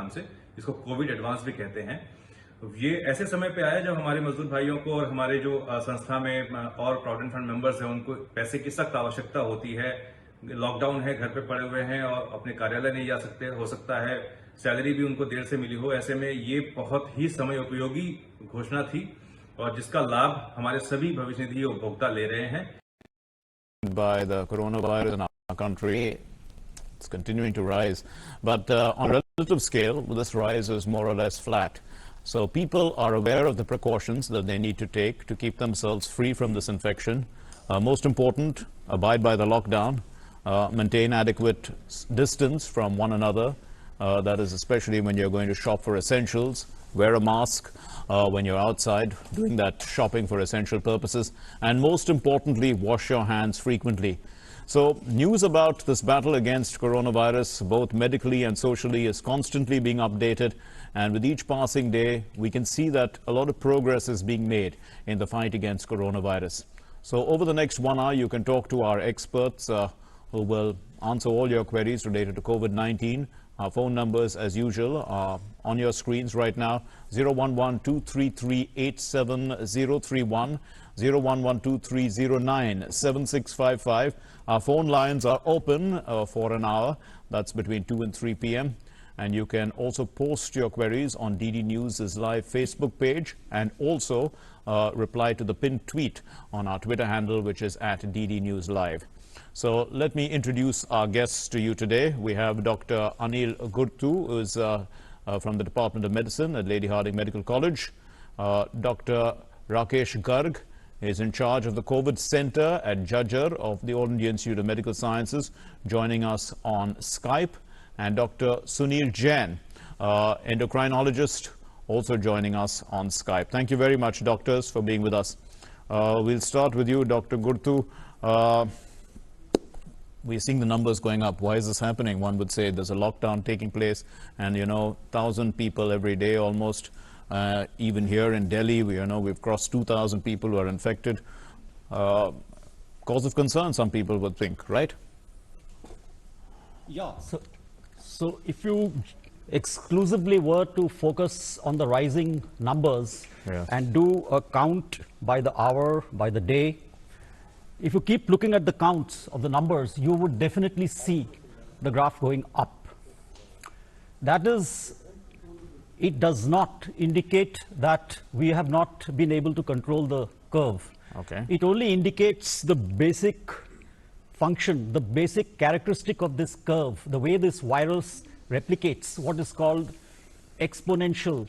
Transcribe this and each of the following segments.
नाम से, इसको कोविड एडवांस भी कहते हैं। ये ऐसे समय पे आया जब हमारे मजदूर भाइयों को और हमारे जो संस्था में और प्रोविडेंट फंड मेंबर्स हैं उनको पैसे की सख्त आवश्यकता होती है। लॉकडाउन है, घर पे पड़े हुए हैं और अपने कार्यालय नहीं जा सकते, हो सकता है सैलरी भी उनको देर से मिली हो। ऐसे में ये बहुत ही समय उपयोगी घोषणा थी और जिसका लाभ हमारे सभी भविष्य निधि उपभोक्ता ले रहे हैं। By the coronavirus in our country, it's continuing to rise, but on a relative scale, this rise is more or less flat. So people are aware of the precautions that they need to take to keep themselves free from this infection. Most important, abide by the lockdown, maintain adequate distance from one another. That is especially when you're going to shop for essentials. Wear a mask when you're outside doing that shopping for essential purposes. And most importantly, wash your hands frequently. So news about this battle against coronavirus, both medically and socially, is constantly being updated. And with each passing day, we can see that a lot of progress is being made in the fight against coronavirus. So over the next 1 hour, you can talk to our experts who will answer all your queries related to COVID-19. Our phone numbers, as usual, are on your screens right now: 011-233-87031, 011-2309-7655. Our phone lines are open for an hour. That's between 2 and 3 p.m. And you can also post your queries on DD News' live Facebook page and also reply to the pinned tweet on our Twitter handle, which is @DD News Live. So let me introduce our guests to you today. We have Dr. Anil Gurtu, who is from the Department of Medicine at Lady Hardinge Medical College. Dr. Rakesh Garg is in charge of the COVID Center at Jhajjar of the All India Institute of Medical Sciences, joining us on Skype. And Dr. Sunil Jain, endocrinologist, also joining us on Skype. Thank you very much, doctors, for being with us. We'll start with you, Dr. Gurtu. We're seeing the numbers going up. Why is this happening? One would say there's a lockdown taking place and, 1,000 people every day almost. Even here in Delhi, we've crossed 2,000 people who are infected. Cause of concern, some people would think, right? Yeah. So if you exclusively were to focus on the rising numbers and do a count by the hour, by the day, if you keep looking at the counts of the numbers, you would definitely see the graph going up. That is, it does not indicate that we have not been able to control the curve. Okay. It only indicates the basic function, the basic characteristic of this curve, the way this virus replicates, what is called exponential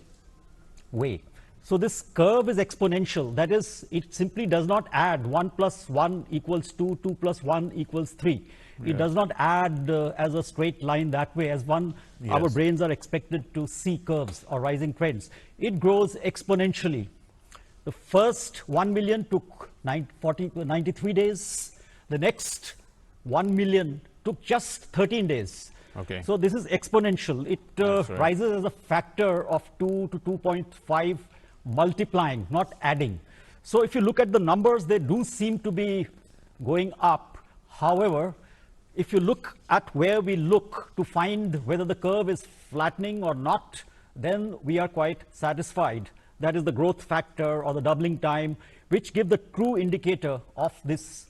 way. So this curve is exponential. That is, it simply does not add 1 + 1 = 2, 2 + 1 = 3. It does not add as a straight line that way as our brains are expected to see curves or rising trends. It grows exponentially. The first 1 million took 93 days. The next 1 million took just 13 days. Okay. So this is exponential. It rises as a factor of 2 to 2.5, multiplying, not adding. So if you look at the numbers, they do seem to be going up. However, if you look at where we look to find whether the curve is flattening or not, then we are quite satisfied. That is the growth factor or the doubling time, which give the true indicator of this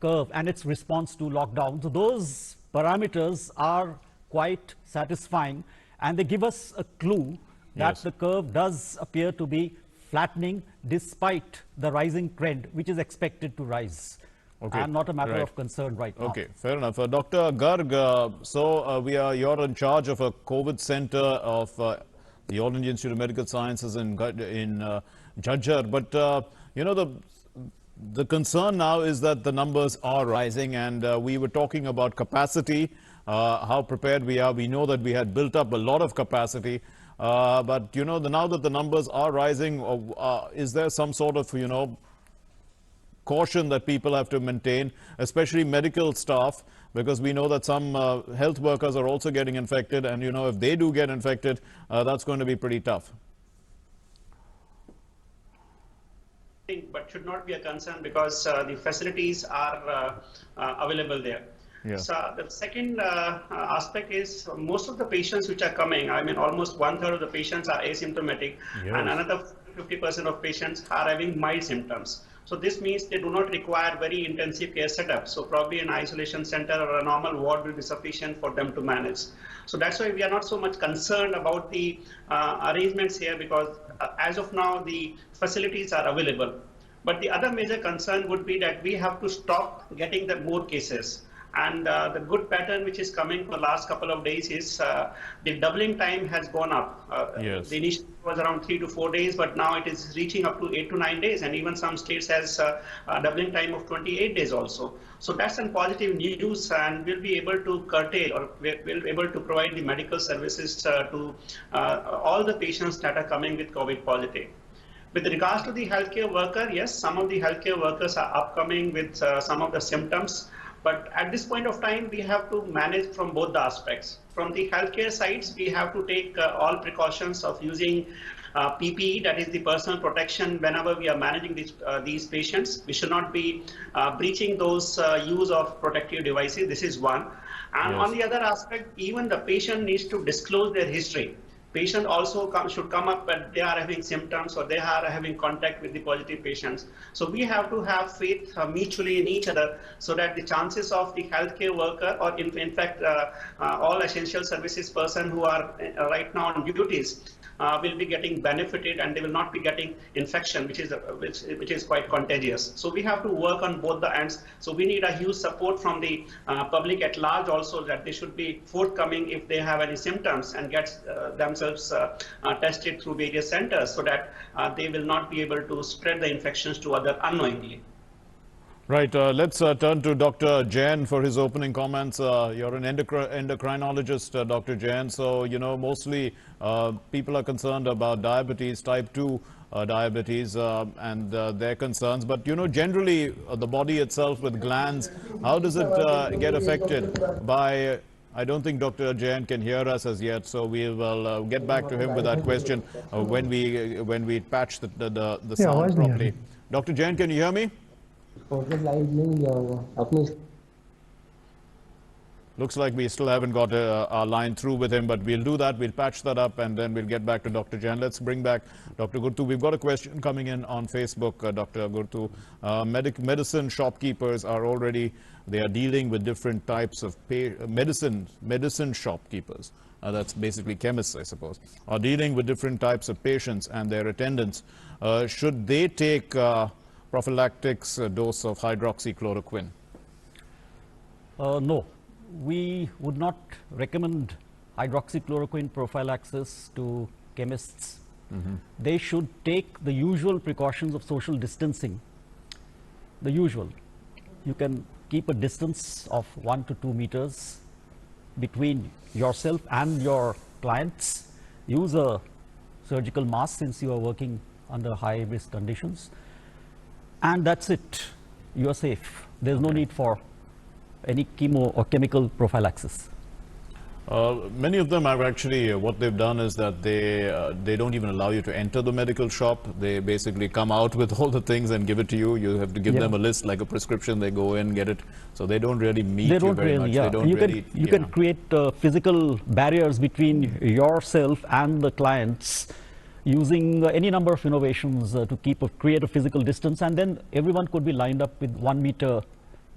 curve and its response to lockdown. So those parameters are quite satisfying, and they give us a clue that the curve does appear to be flattening despite the rising trend, which is expected to rise. Okay. And not a matter of concern right now. Okay, fair enough. Dr. Garg, you're in charge of a COVID center of the All India Institute of Medical Sciences in Jhajjar. But, the concern now is that the numbers are rising, and we were talking about capacity, how prepared we are. We know that we had built up a lot of capacity, but now that the numbers are rising, is there some sort of caution that people have to maintain, especially medical staff, because we know that some health workers are also getting infected, and if they do get infected, that's going to be pretty tough. But should not be a concern because the facilities are available there. Yes. So the second aspect is most of the patients which are coming, I mean, almost 1/3 of the patients are asymptomatic, Yes. and another 50% of patients are having mild symptoms. So this means they do not require very intensive care setup. So probably an isolation center or a normal ward will be sufficient for them to manage. So that's why we are not so much concerned about the arrangements here, because as of now the facilities are available. But the other major concern would be that we have to stop getting the more cases. And the good pattern which is coming for the last couple of days is the doubling time has gone up. Yes. The initial was around 3 to 4 days, but now it is reaching up to 8 to 9 days, and even some states has a doubling time of 28 days also. So that's a positive news, and we'll be able to curtail, or we'll be able to provide the medical services to all the patients that are coming with COVID positive. With regards to the healthcare worker, yes, some of the healthcare workers are upcoming with some of the symptoms. But at this point of time, we have to manage from both the aspects. From the healthcare sides, we have to take all precautions of using PPE, that is the personal protection, whenever we are managing these patients. We should not be breaching those use of protective devices. This is one. And Yes. on the other aspect, even the patient needs to disclose their history. Patient also should come up when they are having symptoms or they are having contact with the positive patients. So we have to have faith mutually in each other, so that the chances of the healthcare worker, or in fact all essential services person who are right now on duties, will be getting benefited, and they will not be getting infection, which is quite contagious. So we have to work on both the ends. So we need a huge support from the public at large also, that they should be forthcoming if they have any symptoms, and get themselves tested through various centers, so that they will not be able to spread the infections to others unknowingly. Right. Let's turn to Dr. Jain for his opening comments. You're an endocrinologist, Dr. Jain. So, you know, mostly people are concerned about diabetes, type 2 diabetes, and their concerns. But, you know, generally the body itself with glands, how does it get affected by... I don't think Dr. Jain can hear us as yet, so we will get back to him with that question when we patch the sound properly. Dr. Jain, can you hear me? Looks like we still haven't got our line through with him, but we'll do that. We'll patch that up, and then we'll get back to Dr. Jain. Let's bring back Dr. Gurtu. We've got a question coming in on Facebook, Dr. Gurtu. Medicine shopkeepers are already, they are dealing with different types of medicine shopkeepers. That's basically chemists, I suppose, are dealing with different types of patients and their attendants. Should they take prophylactics dose of hydroxychloroquine? No, we would not recommend hydroxychloroquine prophylaxis to chemists. They should take the usual precautions of social distancing. The usual. You can keep a distance of 1 to 2 meters between yourself and your clients. Use a surgical mask since you are working under high risk conditions. And that's it. You are safe. There's no need for any chemo or chemical prophylaxis. Many of them are actually, what they've done is that they don't even allow you to enter the medical shop. They basically come out with all the things and give it to you. You have to give them a list, like a prescription. They go in, get it. So they don't really meet you very much. Yeah. They don't you can create physical barriers between yourself and the clients, using any number of innovations to create a physical distance, and then everyone could be lined up with 1 meter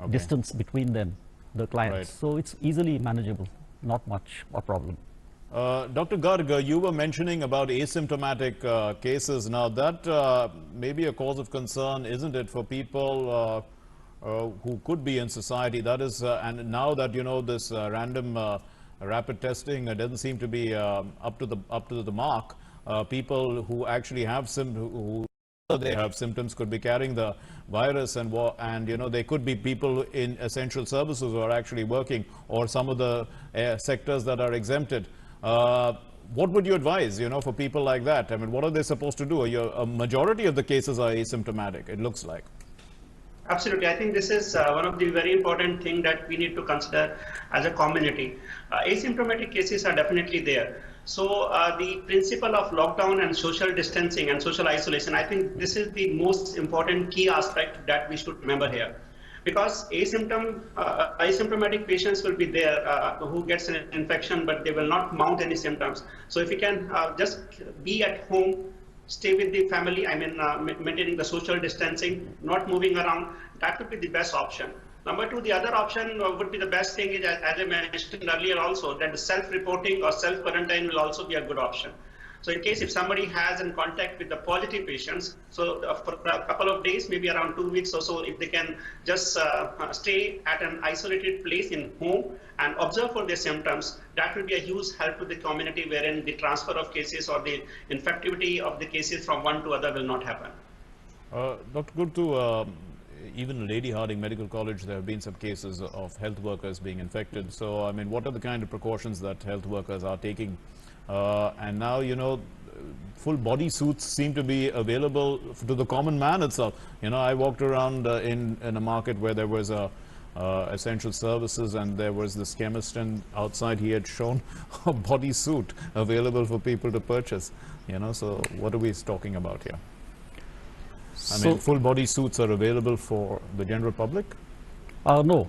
distance between them, the clients. Right. So it's easily manageable, not much a problem. Dr. Garg, you were mentioning about asymptomatic cases. Now that may be a cause of concern, isn't it, for people who could be in society? That is, and now that, you know, this random rapid testing doesn't seem to be up to the mark. People who actually have symptoms could be carrying the virus, and you know, they could be people in essential services who are actually working, or some of the sectors that are exempted. What would you advise, you know, for people like that? I mean, what are they supposed to do? A majority of the cases are asymptomatic, it looks like. Absolutely. I think this is one of the very important things that we need to consider as a community. Asymptomatic cases are definitely there. So the principle of lockdown and social distancing and social isolation, I think this is the most important key aspect that we should remember here. because asymptomatic patients will be there who gets an infection, but they will not mount any symptoms. So if you can just be at home, stay with the family, I mean, maintaining the social distancing, not moving around, that would be the best option. Number two, the other option would be the best thing is, as I mentioned earlier also, that the self-reporting or self-quarantine will also be a good option. So in case if somebody has in contact with the positive patients, so for a couple of days, maybe around 2 weeks or so, if they can just stay at an isolated place in home and observe for their symptoms, that will be a huge help to the community, wherein the transfer of cases or the infectivity of the cases from one to other will not happen. Dr. Gurtu, even Lady Harding Medical College, there have been some cases of health workers being infected. So, I mean, what are the kind of precautions that health workers are taking? And now, you know, full body suits seem to be available to the common man itself. You know, I walked around in a market where there was essential services, and there was this chemist, and outside he had shown a body suit available for people to purchase. You know, so what are we talking about here? I mean, full body suits are available for the general public? No.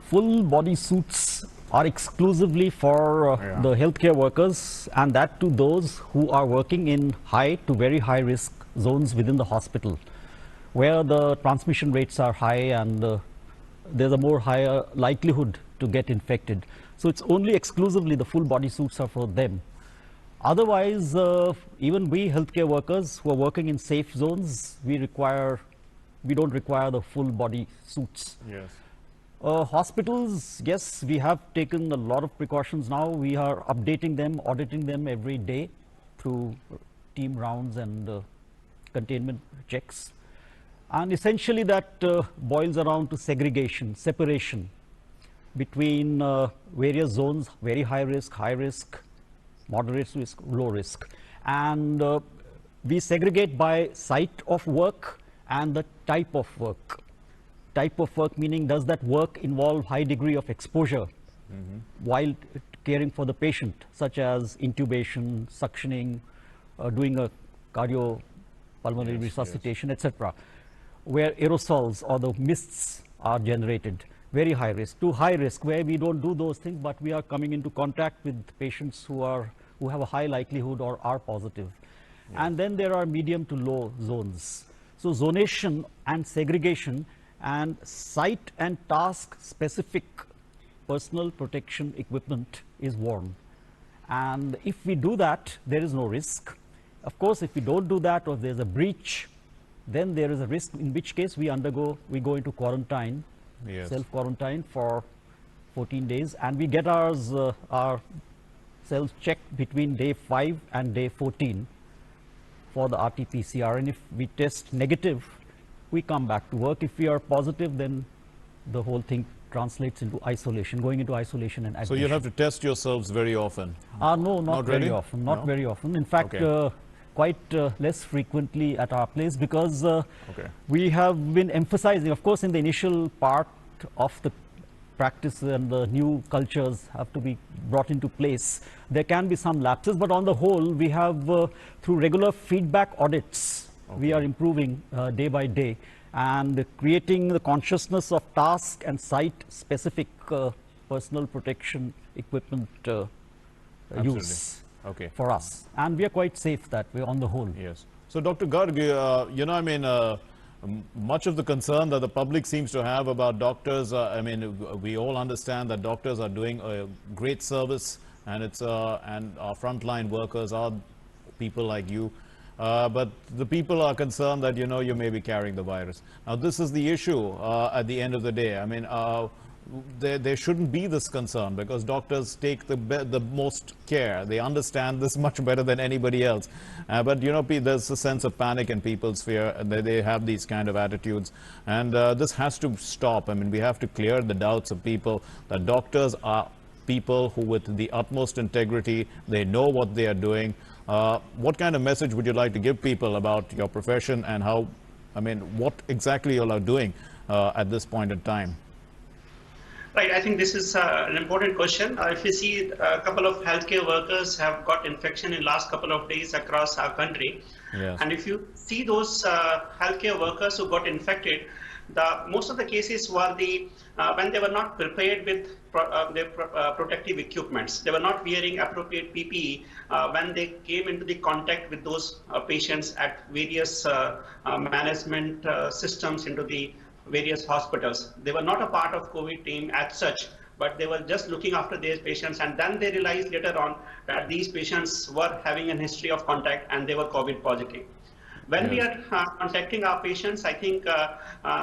Full body suits are exclusively for the healthcare workers, and that to those who are working in high to very high risk zones within the hospital, where the transmission rates are high and there's a more higher likelihood to get infected. So it's only exclusively the full body suits are for them. Otherwise, even we healthcare workers who are working in safe zones, we don't require the full body suits. Yes. Hospitals, yes, we have taken a lot of precautions now. We are updating them, auditing them every day through team rounds and containment checks. And essentially that boils around to segregation, separation between various zones, very high risk, moderate risk, low risk. And we segregate by site of work and the type of work. Type of work meaning, does that work involve high degree of exposure while caring for the patient, such as intubation, suctioning, doing a cardiopulmonary resuscitation, etc., where aerosols or the mists are generated. Very high risk. To high risk, where we don't do those things, but we are coming into contact with patients who have a high likelihood or are positive. Yes. And then there are medium to low zones. So zonation and segregation and site and task specific personal protection equipment is worn. And if we do that, there is no risk. Of course, if we don't do that, or there's a breach, then there is a risk, in which case we go into quarantine, self-quarantine for 14 days, and we get our cells checked between day 5 and day 14 for the RT-PCR. And if we test negative, we come back to work. If we are positive, then the whole thing translates into isolation, going into isolation and admission. So you have to test yourselves very often? No, not very often. Not very often. In fact, quite less frequently at our place, because we have been emphasizing, of course, in the initial part of the practice and the new cultures have to be brought into place. There can be some lapses, but on the whole, we have, through regular feedback audits, we are improving day by day and creating the consciousness of task and site-specific personal protection equipment use for us. And we are quite safe that way on the whole. Yes. So, Dr. Garg, you know, I mean, much of the concern that the public seems to have about doctors, I mean, we all understand that doctors are doing a great service, and it's and our frontline workers are people like you. But the people are concerned that, you know, you may be carrying the virus. Now, this is the issue at the end of the day. I mean, there shouldn't be this concern, because doctors take the most care. They understand this much better than anybody else. But, you know, there's a sense of panic in people's fear, and they have these kind of attitudes. And this has to stop. I mean, we have to clear the doubts of people that doctors are people who, with the utmost integrity, they know what they are doing. What kind of message would you like to give people about your profession, and how, I mean, what exactly you all are doing at this point in time? Right, I think this is an important question. If you see, a couple of healthcare workers have got infection in last couple of days across our country. Yes. And if you see those healthcare workers who got infected, most of the cases were when they were not prepared with their protective equipments. They were not wearing appropriate PPE when they came into the contact with those patients at various management systems into the various hospitals. They were not a part of COVID team as such, but they were just looking after these patients, and then they realized later on that these patients were having a history of contact and they were COVID positive. When we are contacting our patients, I think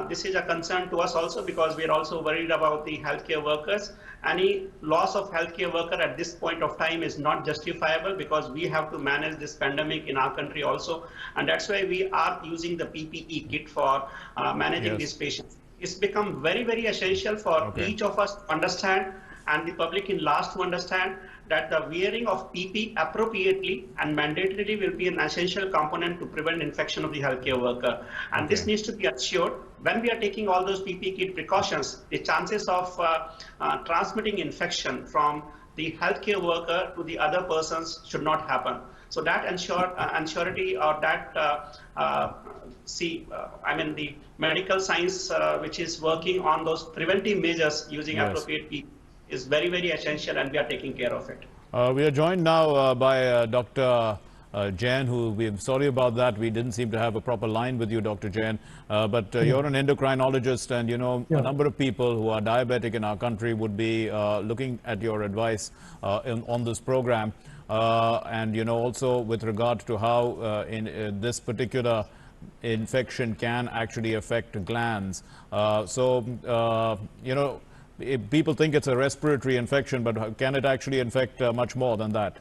this is a concern to us also, because we are also worried about the healthcare workers. Any loss of healthcare worker at this point of time is not justifiable, because we have to manage this pandemic in our country also. And that's why we are using the PPE kit for managing these patients. It's become very, very essential for each of us to understand, and the public in large to understand, that the wearing of PPE appropriately and mandatorily will be an essential component to prevent infection of the healthcare worker. And this needs to be assured. When we are taking all those PPE kit precautions, the chances of transmitting infection from the healthcare worker to the other persons should not happen. So that ensurety, or that the medical science which is working on those preventive measures using appropriate PPE is very, very essential, and we are taking care of it. We are joined now by Dr. Jain, who we're sorry about that. We didn't seem to have a proper line with you, Dr. Jain. But you're an endocrinologist, and, you know, a number of people who are diabetic in our country would be looking at your advice on this program. And, you know, also with regard to how in this particular infection can actually affect glands. You know, people think it's a respiratory infection, but can it actually infect much more than that?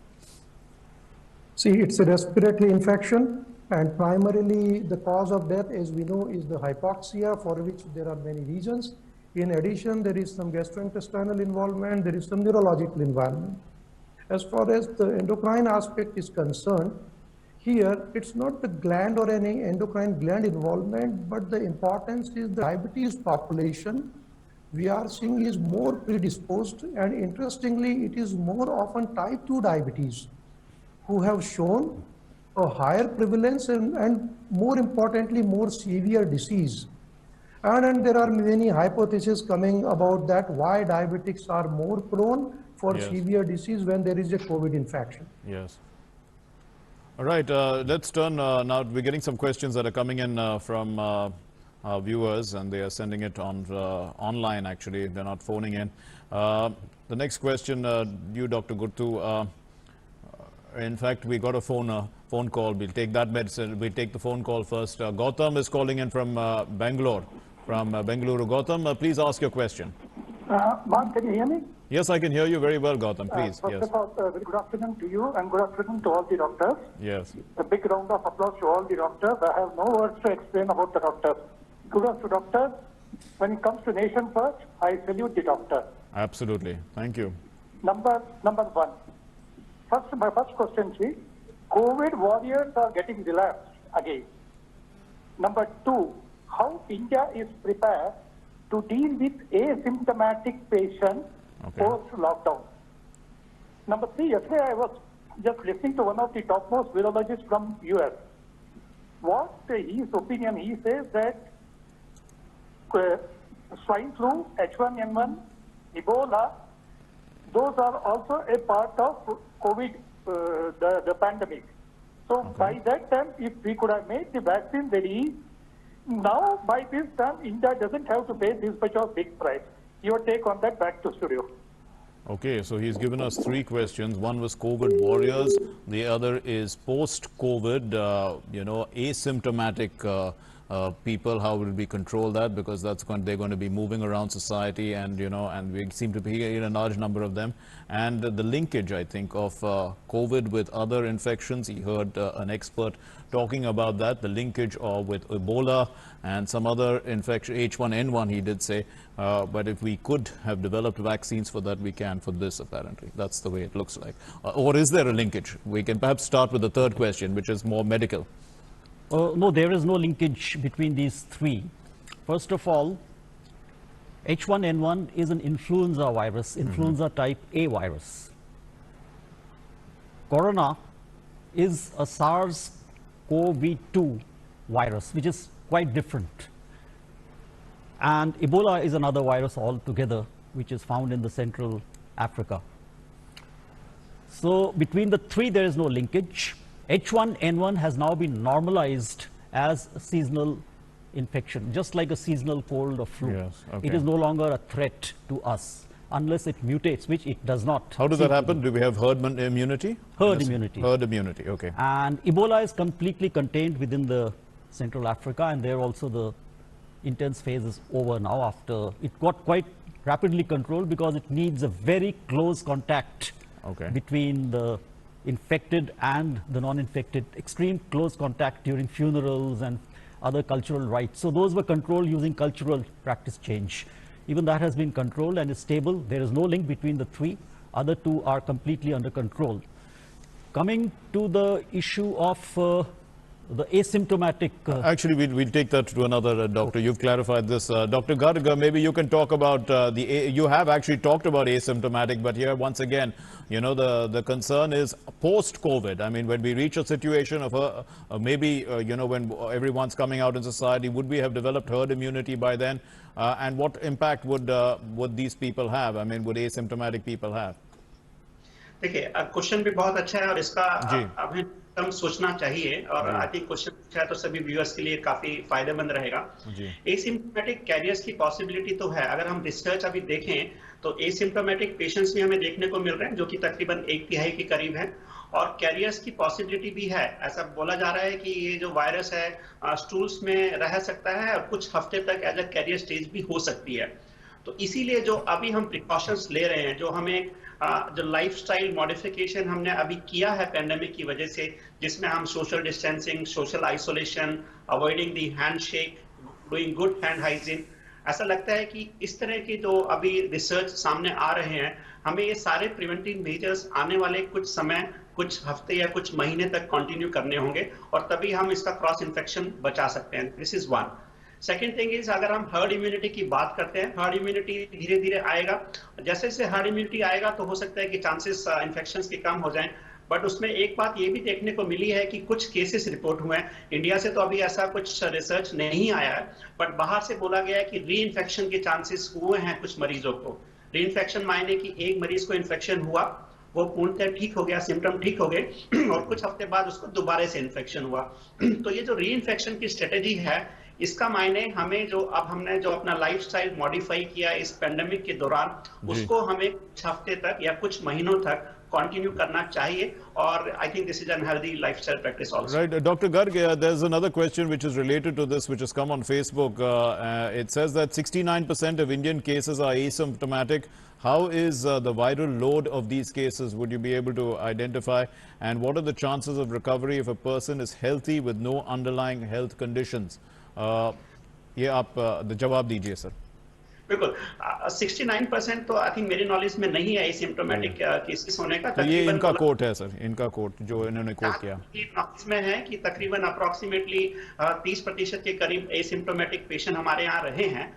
See, it's a respiratory infection, and primarily the cause of death, as we know, is the hypoxia, for which there are many reasons. In addition, there is some gastrointestinal involvement, there is some neurological involvement. As far as the endocrine aspect is concerned, here it's not the gland or any endocrine gland involvement, but the importance is the diabetes population we are seeing is more predisposed, and interestingly, it is more often type 2 diabetes who have shown a higher prevalence and more importantly, more severe disease. And there are many hypotheses coming about that, why diabetics are more prone for severe disease when there is a COVID infection. Yes. All right, let's turn now. We're getting some questions that are coming in from our viewers, and they are sending it on online, actually. They're not phoning in. The next question, you, Dr. Gurtu. In fact, we got a phone call. We'll take that medicine. We'll take the phone call first. Gautam is calling in from Bangalore. From Bengaluru. Gautam, please ask your question. Mark, can you hear me? Yes, I can hear you very well, Gautam. Please. First of all, very good afternoon to you, and good afternoon to all the doctors. Yes. A big round of applause to all the doctors. I have no words to explain about the doctors. Kudos to doctors. When it comes to nation first, I salute the doctor. Absolutely. Thank you. Number one. My first question is, COVID warriors are getting relapsed again. Number two, how India is prepared to deal with asymptomatic patients post-lockdown. Number three, yesterday I was just listening to one of the topmost virologists from US. What his opinion, he says that swine flu, H1N1, Ebola, those are also a part of COVID, the pandemic. So by that time, if we could have made the vaccine ready, now by this time, India doesn't have to pay this much of big price. Your take on that, back to studio. Okay, so he's given us three questions. One was COVID warriors. The other is post-COVID, you know, asymptomatic people. How will we control that? Because they're going to be moving around society, and you know, and we seem to be in a large number of them. And the linkage, I think, of COVID with other infections. He heard an expert talking about that. The linkage with Ebola and some other infection, H1N1, he did say. But if we could have developed vaccines for that, we can for this, apparently. That's the way it looks like. Or is there a linkage? We can perhaps start with the third question, which is more medical. No, there is no linkage between these three. First of all, H1N1 is an influenza virus, influenza type A virus. Corona is a SARS-CoV-2 virus, which is quite different. And Ebola is another virus altogether, which is found in the Central Africa. So between the three, there is no linkage. H1N1 has now been normalized as a seasonal infection, just like a seasonal cold or flu. Yes, okay. It is no longer a threat to us unless it mutates, which it does not. How does that happen? Do we have herd immunity? Herd immunity. Herd immunity, okay. And Ebola is completely contained within the Central Africa, and there also the intense phase is over now. After it got quite rapidly controlled because it needs a very close contact between the infected and the non-infected, extreme close contact during funerals and other cultural rites. So those were controlled using cultural practice change. Even that has been controlled and is stable. There is no link between the three. Other two are completely under control. Coming to the issue of the asymptomatic... Actually, we'll take that to another doctor. You've clarified this. Dr. Garg, maybe you can talk about you have actually talked about asymptomatic, but here once again, you know, the concern is post-COVID. I mean, when we reach a situation of maybe, you know, when everyone's coming out in society, would we have developed herd immunity by then? And what impact would these people have? I mean, would asymptomatic people have? देखिए, question भी बहुत अच्छा है और इसका अभी हम सोचना चाहिए और आई थिंक क्वेश्चन पूछा है तो सभी व्यूअर्स के लिए काफी फायदेमंद रहेगा। एसिम्प्टोमेटिक कैरियर्स की पॉसिबिलिटी तो है। अगर हम रिसर्च अभी देखें तो एसिम्प्टोमेटिक पेशेंट्स भी हमें देखने को मिल रहे हैं जो कि तकरीबन 1/3 के करीब हैं और कैरियर्स की पॉसिबिलिटी भी है। ऐसा बोला जा रहा है कि ये जो वायरस है स्टूल्स में रह सकता है और कुछ हफ्ते तक एज अ कैरियर स्टेज भी हो सकती है। तो इसीलिए जो अभी हम प्रिकॉशंस ले रहे हैं, जो हमें जो लाइफस्टाइल मॉडिफिकेशन हमने अभी किया है पेंडेमिक की वजह से, जिसमें हम social distancing, social isolation, avoiding the handshake, doing good hand hygiene, ऐसा लगता है कि इस तरह के जो अभी रिसर्च सामने आ रहे हैं, हमें ये सारे प्रिवेंटिव मेजर्स आने वाले कुछ समय, कुछ हफ्ते या कुछ महीने तक कंटिन्यू करने होंगे और तभी हम इसका क्रॉस इन्फेक्शन बचा सकते हैं। This is one. Second thing is, अगर हम हर्ड इम्यूनिटी की बात करते हैं, हर्ड इम्यूनिटी धीरे धीरे आएगा। जैसे जैसे हर्ड इम्यूनिटी आएगा तो हो सकता है कि चांसेस इन्फेक्शंस के कम हो जाएं, बट उसमें एक बात ये भी देखने को मिली है कि कुछ केसेस रिपोर्ट हुए हैं। इंडिया से तो अभी ऐसा कुछ रिसर्च नहीं आया है, बट बाहर से बोला गया है कि री इन्फेक्शन के चांसेस हुए हैं कुछ मरीजों को। री इन्फेक्शन मायने कि एक मरीज को इन्फेक्शन हुआ, वो पूर्णतः ठीक हो गया, सिम्टम ठीक हो गए और कुछ हफ्ते बाद उसको दोबारा से इन्फेक्शन हुआ। तो ये जो री इन्फेक्शन की स्ट्रेटेजी है, इसका मायने हमें जो अब हमने जो अपना लाइफस्टाइल मॉडिफाई किया इस पेंडेमिक के दौरान, उसको हमें कुछ हफ्ते तक या कुछ महीनों तक कंटिन्यू करना चाहिए और I think this is an healthy lifestyle practice also. Right, Dr. Garg, there's another question which is related to this, which has come on Facebook. It says that 69% of Indian cases are asymptomatic. How is the viral load of these cases? Would you be able to identify? And what are the chances of recovery if a person is healthy with no underlying health conditions? ये आप जवाब दीजिए sir. बिल्कुल, 69% तो I think मेरी knowledge में नहीं है एसिम्प्टोमेटिक केसेस होने का। तो ये इनका कोट है सर, इनका कोट जो इन्होंने कोट किया इसमें है कि तकरीबन अप्रोक्सीमेटली 30% के करीब एसिम्प्टोमेटिक पेशेंट हमारे यहाँ रहे हैं।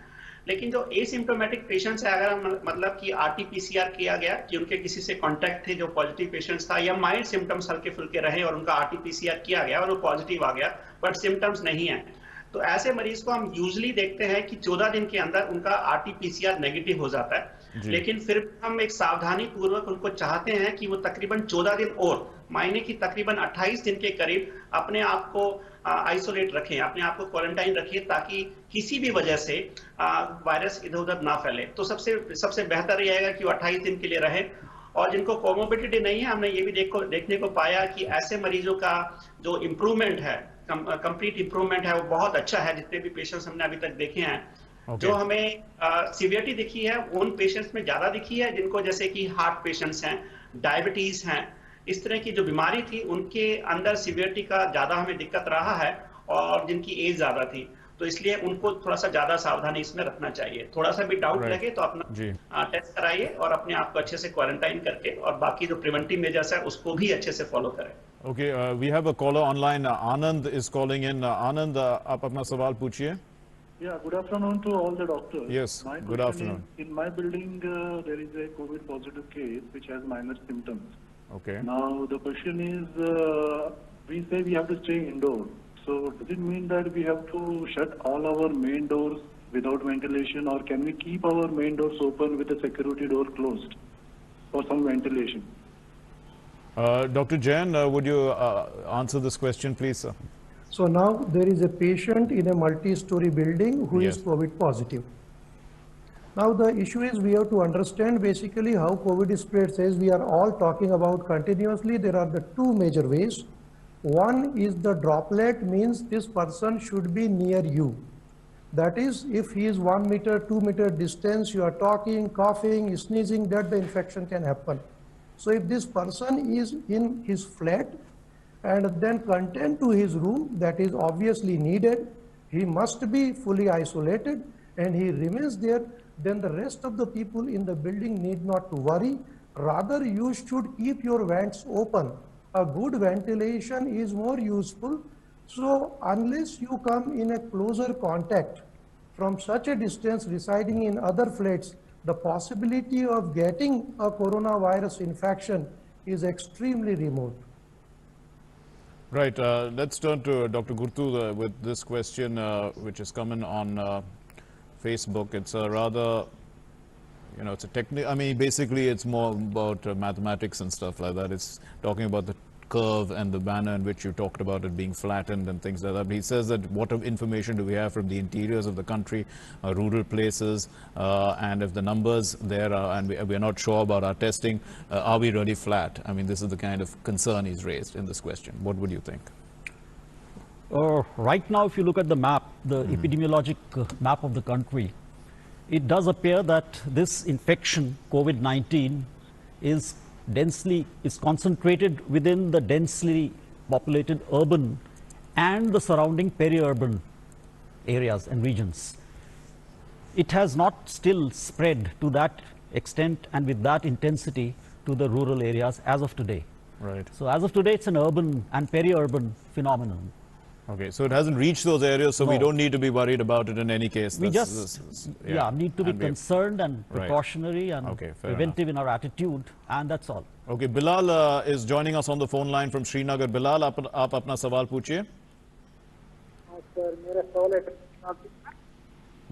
लेकिन जो एसिम्प्टोमेटिक पेशेंट्स है, अगर हम मतलब कि RT-PCR किया गया कि उनके किसी से कांटेक्ट थे जो पॉजिटिव पेशेंट्स था, या माइल्ड सिम्टम्स हल्के फुल्के रहे और उनका RT-PCR किया गया और वो पॉजिटिव आ गया बट सिम्टम्स नहीं है, तो ऐसे मरीज को हम यूजुअली देखते हैं कि 14 दिन के अंदर उनका RT-PCR नेगेटिव हो जाता है। लेकिन फिर हम एक सावधानी पूर्वक उनको चाहते हैं कि वो तकरीबन 14 दिन और मायने की तकरीबन 28 दिन के करीब अपने आप को आइसोलेट रखें, अपने आप को क्वारंटाइन रखें, ताकि किसी भी वजह से वायरस इधर उधर ना फैले। तो सबसे बेहतर रहेगा कि वो 28 दिन के लिए रहे। और जिनको कोमोबिडिटी नहीं है, हमने ये भी देखने को पाया कि ऐसे मरीजों का जो इम्प्रूवमेंट है, कंप्लीट इम्प्रूवमेंट है, वो बहुत अच्छा है। जितने भी पेशेंट्स हमने अभी तक देखे हैं, जो हमें सीवियरिटी दिखी है उन पेशेंट्स में ज्यादा दिखी है जिनको जैसे कि हार्ट पेशेंट्स हैं, डायबिटीज हैं, इस तरह की जो बीमारी थी उनके अंदर सीवियरिटी का ज्यादा हमें दिक्कत रहा है और जिनकी एज ज्यादा थी, तो इसलिए उनको थोड़ा सा ज्यादा सावधानी इसमें रखना चाहिए। थोड़ा सा भी डाउट लगे तो अपना टेस्ट कराइए और अपने आप को अच्छे से क्वारंटाइन करके और बाकी जो प्रिवेंटिव मेजर्स है उसको भी अच्छे से फॉलो करें। Okay, we have a caller online. Anand is calling in. Anand, आप अपना सवाल पूछिए। Yeah, good afternoon to all the doctors. Yes, good afternoon. In my building, there is a COVID positive case which has minor symptoms. Okay. Now the question is, we say we have to stay indoors. So does it mean that we have to shut all our main doors without ventilation, or can we keep our main doors open with the security door closed for some ventilation? Dr. Jain, would you answer this question, please, sir? So now there is a patient in a multi-story building who is Yes. COVID positive. Now the issue is we have to understand basically how COVID spreads. As we are all talking about continuously, there are the two major ways. One is the droplet, means this person should be near you. That is, if he is 1 meter, 2 meter distance, you are talking, coughing, sneezing, that the infection can happen. So if this person is in his flat and then contained to his room, that is obviously needed, he must be fully isolated and he remains there, then the rest of the people in the building need not to worry. Rather, you should keep your vents open. A good ventilation is more useful. So unless you come in a closer contact from such a distance residing in other flats, the possibility of getting a coronavirus infection is extremely remote. Right. Let's turn to Dr. Gurtu with this question, which is coming on Facebook. It's a rather, it's a technical, I mean, basically it's more about mathematics and stuff like that. It's talking about the curve and the manner in which you talked about it being flattened and things like that. But he says that what information do we have from the interiors of the country, rural places, and if the numbers there are, and we are not sure about our testing, are we really flat? I mean, this is the kind of concern he's raised in this question. What would you think? Right now, if you look at the map, the epidemiologic map of the country, it does appear that this infection, COVID-19, is concentrated within the densely populated urban and the surrounding peri-urban areas and regions. It has not still spread to that extent and with that intensity to the rural areas as of today. Right. So as of today, it's an urban and peri-urban phenomenon. Okay, so it hasn't reached those areas, so we don't need to be worried about it in any case. We need to be concerned and precautionary and preventive in our attitude, and that's all. Okay, Bilal is joining us on the phone line from Srinagar. Bilal, आप अपना सवाल पूछिए. Sir मेरा सवाल है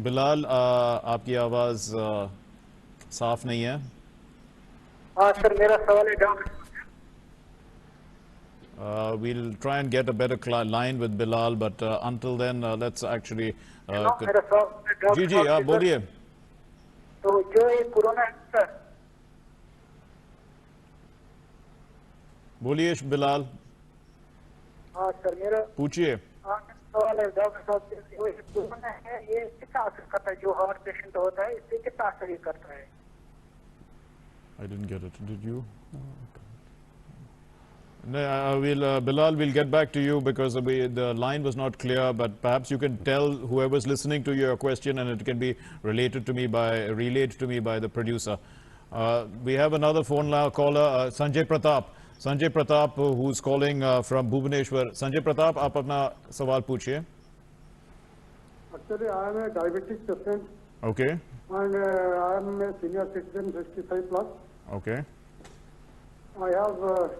Bilal, आपकी आवाज साफ नहीं है. हाँ सर मेरा सवाल है doctor. We'll try and get a better line with Bilal, but until then, let's actually... जी जी आप बोलिए. तो जो ये कोरोना है सर. बोलिए बिलाल. हाँ सर मेरा पूछिए. सवाल है डॉक्टर साहब, जो कोरोना है ये कितना असर करता है, जो हार्ट पेशेंट होता है इससे कितना असर करता है? I didn't get it. Did you? No, Bilal, we'll get back to you because the line was not clear, but perhaps you can tell whoever's listening to your question and it can be relayed to me by the producer. We have another phone caller, Sanjay Pratap. Sanjay Pratap, who's calling from Bhubaneswar. Sanjay Pratap, आप अपना सवाल पूछिए. Actually, I am a diabetic patient. Okay. And I am a senior citizen, 65 plus. Okay. I have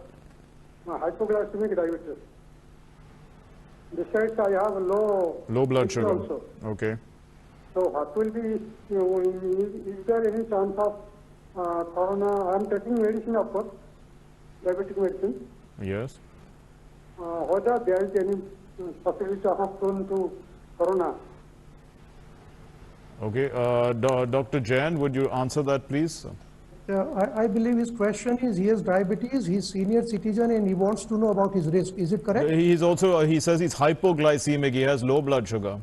hypoglycemic diabetes. Besides, I have low blood sugar. Also. Okay. So, what will be, is there any chance of corona? I am taking medicine, of course, diabetic medicine. Yes. Whether there is any possibility of prone to corona? Okay. Dr. Jain, would you answer that, please? I believe his question is, he has diabetes, he's senior citizen and he wants to know about his risk. Is it correct? He's also, he says he's hypoglycemic, he has low blood sugar.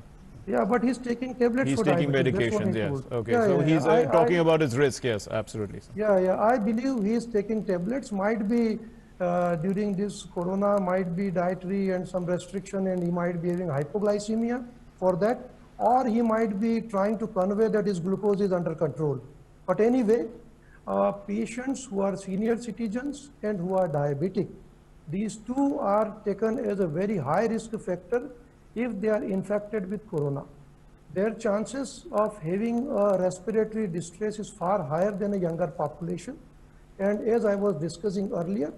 Yeah, but he's taking tablets for diabetes. He's taking medications, yes. Okay, so he's talking about his risk, yes, absolutely. Yeah, I believe he is taking tablets, might be during this corona, might be dietary and some restriction and he might be having hypoglycemia for that, or he might be trying to convey that his glucose is under control. But anyway, patients who are senior citizens and who are diabetic, these two are taken as a very high risk factor if they are infected with corona. Their chances of having a respiratory distress is far higher than a younger population. And as I was discussing earlier,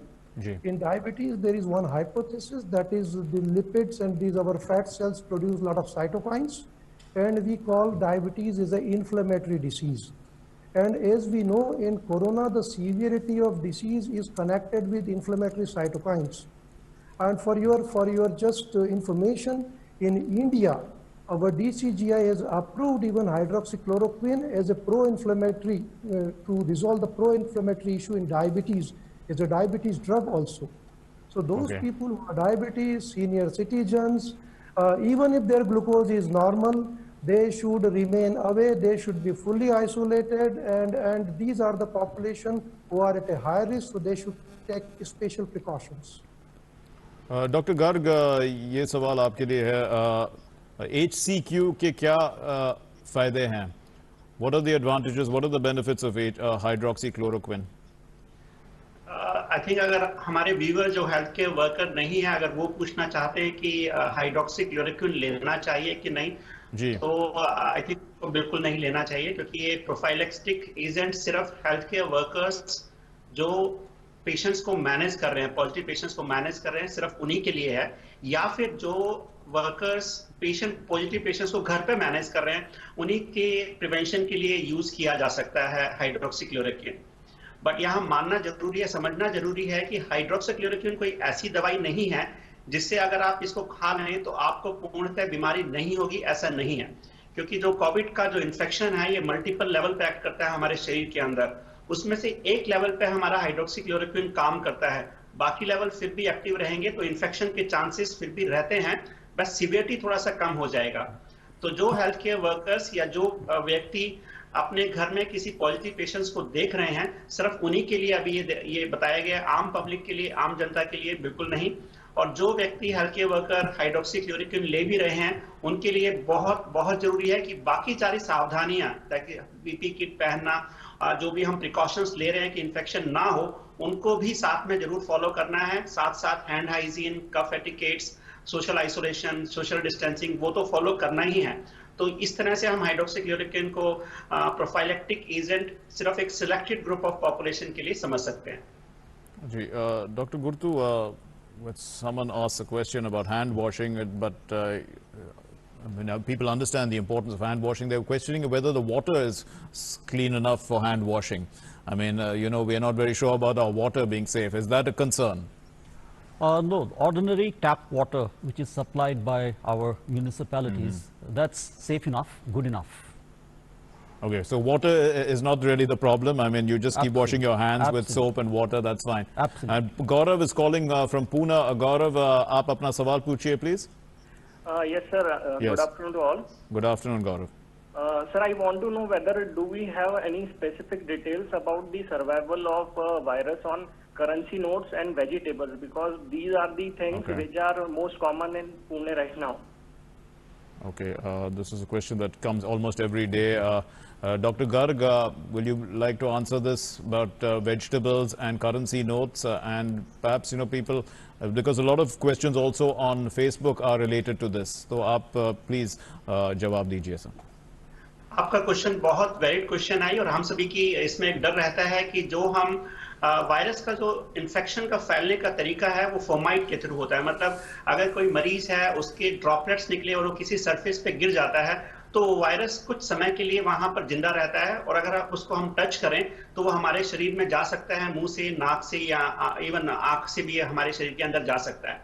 in diabetes, there is one hypothesis, that is the lipids and these our fat cells produce a lot of cytokines. and we call diabetes is an inflammatory disease. And as we know, in corona, the severity of disease is connected with inflammatory cytokines. And for your just information, in India, our DCGI has approved even hydroxychloroquine as a pro-inflammatory, to resolve the pro-inflammatory issue in diabetes, as a diabetes drug also. So those people who are diabetes, senior citizens, even if their glucose is normal, they should remain away, they should be fully isolated, and these are the population who are at a high risk, so they should take special precautions. Doctor Garg, ये सवाल आपके लिए है, HCQ के क्या फायदे हैं? What are the advantages, what are the benefits of hydroxychloroquine? I think अगर हमारे व्यूअर जो हेल्थ केयर वर्कर नहीं है, अगर वो पूछना चाहते हैं कि हाइड्रोक्सीक्लोरोक्विन लेना चाहिए कि नहीं, जी, तो आई थिंक तो बिल्कुल नहीं लेना चाहिए, क्योंकि ये प्रोफाइलेक्टिक एजेंट सिर्फ हेल्थ केयर वर्कर्स जो पेशेंट्स को मैनेज कर रहे हैं, पॉजिटिव पेशेंट्स को मैनेज कर रहे हैं, सिर्फ उन्हीं के लिए है, या फिर जो वर्कर्स पॉजिटिव पेशेंट्स को घर पे मैनेज कर रहे हैं, उन्हीं के प्रिवेंशन के लिए यूज किया जा सकता है हाइड्रोक्सीक्लोरोक्विन। बट यहाँ मानना जरूरी है, समझना जरूरी है कि हाइड्रोक्सीक्लोरोक्विन कोई ऐसी दवाई नहीं है जिससे अगर आप इसको खा लें तो आपको पूर्णतः बीमारी नहीं होगी, ऐसा नहीं है। क्योंकि जो कोविड का जो इन्फेक्शन है, ये मल्टीपल लेवल पे एक्ट करता है हमारे शरीर के अंदर, उसमें से एक लेवल पे हमारा हाइड्रोक्सीक्लोरोक्विन काम करता है, बाकी लेवल फिर भी एक्टिव रहेंगे, तो इन्फेक्शन के चांसेस फिर भी रहते हैं, बस सीवियरिटी थोड़ा सा कम हो जाएगा। तो जो हेल्थ केयर वर्कर्स या जो व्यक्ति अपने घर में किसी पॉजिटिव पेशेंट्स को देख रहे हैं, सिर्फ उन्हीं के लिए अभी ये बताया गया, आम पब्लिक के लिए, आम जनता के लिए बिल्कुल नहीं। और जो व्यक्ति हेल्थ केयर वर्कर हाइड्रोक्सीक्लोरोक्विन ले भी रहे हैं, उनके लिए बहुत बहुत जरूरी है कि बाकी सारी सावधानियां, बीपी किट पहनना, जो भी हम प्रिकॉशंस ले रहे हैं कि इन्फेक्शन ना हो, उनको भी साथ में जरूर फॉलो करना है। साथ साथ hand hygiene, cough etiquettes, social isolation, social distancing, वो तो फॉलो करना ही है। तो इस तरह से हम हाइड्रोक्सीक्लोरोक्विन को प्रोफाइलेक्टिक एजेंट सिर्फ एक सिलेक्टेड ग्रुप ऑफ पॉपुलेशन के लिए समझ सकते हैं। जी, doctor Gurtu, someone asks a question about hand washing, but I mean, people understand the importance of hand washing. They're questioning whether the water is clean enough for hand washing. I mean, you know, we are not very sure about our water being safe. Is that a concern? No, ordinary tap water which is supplied by our municipalities, that's safe enough, good enough. Okay, so water is not really the problem. I mean, you just keep washing your hands with soap and water, that's fine. Absolutely. And Gaurav is calling from Pune. Gaurav, aap apna sawal puchiye, please. Yes, sir. Yes. Good afternoon to all. Good afternoon, Gaurav. Sir, I want to know whether do we have any specific details about the survival of virus on currency notes and vegetables, because these are the things which are most common in Pune right now. Okay, this is a question that comes almost every day. Dr. Garg, will you like to answer this about vegetables and currency notes? And perhaps, you know, people, because a lot of questions also on Facebook are related to this. So, आप please जवाब दीजिए sir. आपका question बहुत valid question है, और हम सभी की इसमें एक डर रहता है कि जो हम वायरस का जो इन्फेक्शन का फैलने का तरीका है वो फोमाइट के थ्रू होता है। मतलब अगर कोई मरीज है, उसके ड्रॉपलेट्स निकले और वो किसी सरफेस पे गिर जाता है, तो वायरस कुछ समय के लिए वहां पर जिंदा रहता है, और अगर उसको हम टच करें तो वो हमारे शरीर में जा सकता है, मुंह से, नाक से, या इवन आंख से भी हमारे शरीर के अंदर जा सकता है।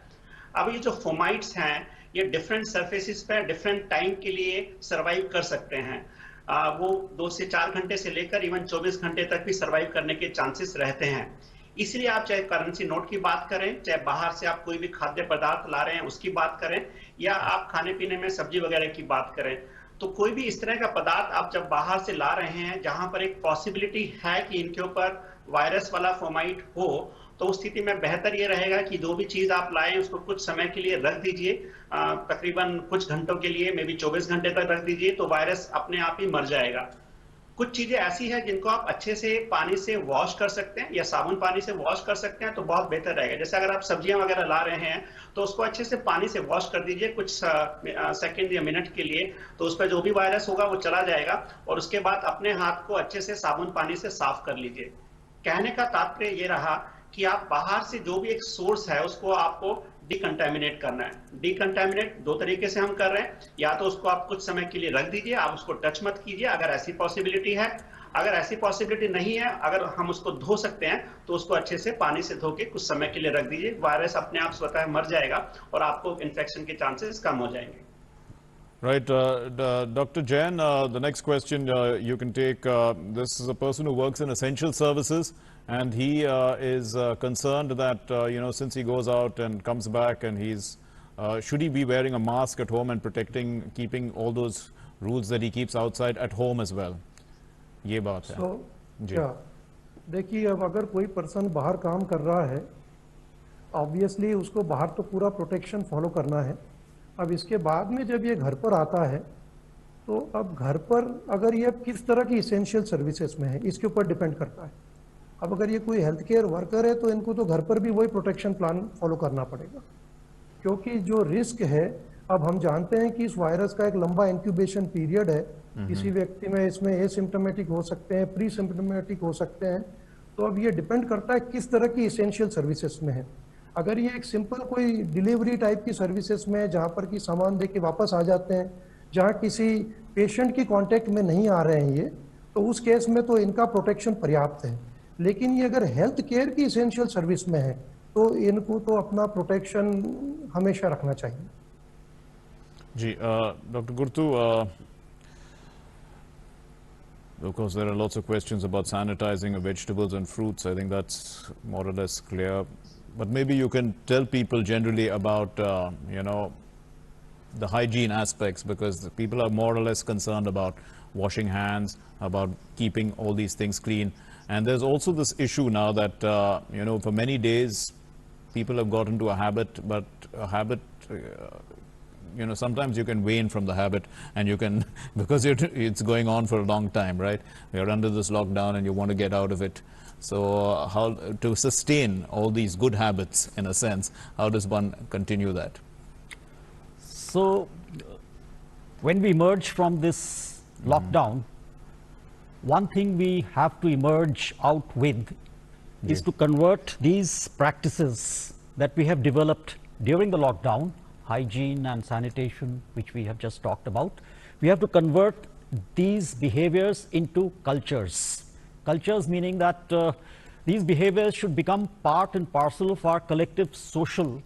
अब ये जो फोमाइट्स हैं, ये डिफरेंट सरफेसेस पे डिफरेंट टाइम के लिए सर्वाइव कर सकते हैं। वो 2 से 4 घंटे से लेकर इवन 24 घंटे तक भी सर्वाइव करने के चांसेस रहते हैं। इसलिए आप चाहे करेंसी नोट की बात करें, चाहे बाहर से आप कोई भी खाद्य पदार्थ ला रहे हैं उसकी बात करें, या आप खाने पीने में सब्जी वगैरह की बात करें, तो कोई भी इस तरह का पदार्थ आप जब बाहर से ला रहे हैं जहां पर एक पॉसिबिलिटी है कि इनके ऊपर वायरस वाला फोमाइट हो, तो उस स्थिति में बेहतर ये रहेगा कि जो भी चीज आप लाएं उसको कुछ समय के लिए रख दीजिए, तकरीबन कुछ घंटों के लिए, मे बी 24 घंटे तक रख दीजिए, तो वायरस अपने आप ही मर जाएगा। कुछ चीजें ऐसी हैं जिनको आप अच्छे से पानी से वॉश कर सकते हैं या साबुन पानी से वॉश कर सकते हैं, तो बहुत बेहतर रहेगा। जैसे अगर आप सब्जियां वगैरह ला रहे हैं तो उसको अच्छे से पानी से वॉश कर दीजिए कुछ सेकंड या मिनट के लिए, तो उस पर जो भी वायरस होगा वो चला जाएगा, और उसके बाद अपने हाथ को अच्छे से साबुन पानी से साफ कर लीजिए। कहने का तात्पर्य ये रहा कि आप बाहर से जो भी एक सोर्स है उसको आपको डिकंटामिनेट करना है। डिकंटामिनेट दो तरीके से हम कर रहे हैं, या तो उसको आप कुछ समय के लिए रख दीजिए, आप उसको टच मत कीजिए अगर ऐसी पॉसिबिलिटी है। अगर ऐसी पॉसिबिलिटी नहीं है, अगर हम उसको धो सकते हैं तो उसको अच्छे से पानी से धो के कुछ समय के लिए रख दीजिए। वायरस अपने आप स्वतः मर जाएगा और आपको इन्फेक्शन के चांसेस कम हो जाएंगे। Right, Dr. Jain, the next question you can take. This is a person who works in essential services, and he is concerned that, you know, since he goes out and comes back, and he's, should he be wearing a mask at home and keeping all those rules that he keeps outside at home as well? ये बात है। क्या देखिए, अब अगर कोई person बाहर काम कर रहा है, ऑब्वियसली उसको बाहर तो पूरा प्रोटेक्शन फॉलो करना है। अब इसके बाद में जब ये घर पर आता है, तो अब घर पर अगर ये किस तरह की इसेंशियल सर्विसेज में है, इसके ऊपर डिपेंड करता है। अब अगर ये कोई हेल्थ केयर वर्कर है, तो इनको तो घर पर भी वही प्रोटेक्शन प्लान फॉलो करना पड़ेगा, क्योंकि जो रिस्क है, अब हम जानते हैं कि इस वायरस का एक लंबा इंक्यूबेशन पीरियड है। किसी व्यक्ति में इसमें एसिम्प्टोमेटिक हो सकते हैं, प्री सिम्प्टोमेटिक हो सकते हैं। तो अब ये डिपेंड करता है किस तरह की इसेंशियल सर्विसेज में है। अगर ये एक सिंपल कोई डिलीवरी टाइप की सर्विसेज में है, जहाँ पर कि सामान दे के वापस आ जाते हैं, जहाँ किसी पेशेंट की कांटेक्ट में नहीं आ रहे हैं ये, तो उस केस में तो इनका प्रोटेक्शन पर्याप्त है। लेकिन ये अगर हेल्थ केयर की इसेंशियल सर्विस में है, तो इनको तो अपना प्रोटेक्शन हमेशा रखना चाहिए। जी, doctor Gurtu, of course there are lots of questions about sanitizing of vegetables and fruits. I think that's more or less clear. But maybe you can tell people generally about, you know, the hygiene aspects, because the people are more or less concerned about washing hands, about keeping all these things clean. And there's also this issue now that, you know, for many days, people have got into a habit, but a habit, you know, sometimes you can wane from the habit, and you can, because it's going on for a long time, right? You're under this lockdown and you want to get out of it. So how to sustain all these good habits, in a sense, how does one continue that? So when we emerge from this lockdown, one thing we have to emerge out with is to convert these practices that we have developed during the lockdown, hygiene and sanitation, which we have just talked about. We have to convert these behaviors into cultures. Cultures meaning that these behaviors should become part and parcel of our collective social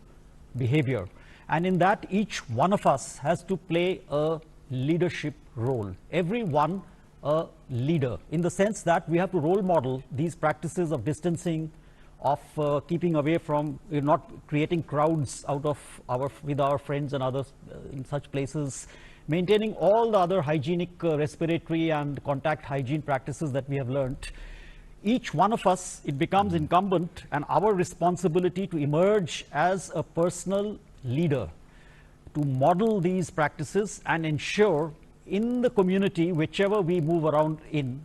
behavior. And in that, each one of us has to play a leadership role. Everyone a leader, in the sense that we have to role model these practices of distancing, of keeping away from, not creating crowds out of with our friends and others in such places, maintaining all the other hygienic respiratory and contact hygiene practices that we have learnt. Each one of us, it becomes incumbent and our responsibility to emerge as a personal leader, to model these practices and ensure in the community, whichever we move around in,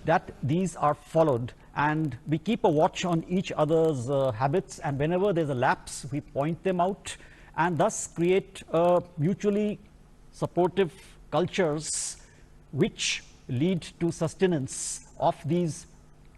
that these are followed, and we keep a watch on each other's habits, and whenever there's a lapse, we point them out, and thus create mutually supportive cultures which lead to sustenance of these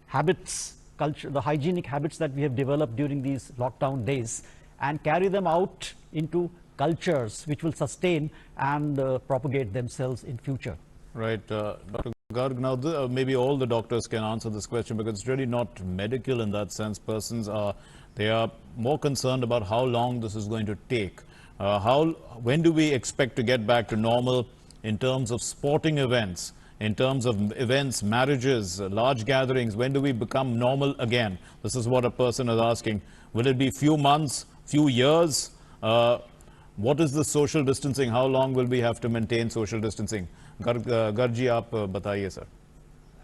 habits, the hygienic habits that we have developed during these lockdown days, and carry them out into cultures which will sustain and propagate themselves in future. Right, Dr. Garg, now maybe all the doctors can answer this question, because it's really not medical in that sense. Persons are, they are more concerned about how long this is going to take. When do we expect to get back to normal in terms of sporting events, in terms of events, marriages, large gatherings? When do we become normal again? This is what a person is asking. Will it be few months, few years? What is the social distancing? How long will we have to maintain social distancing? Garji, आप बताइए sir.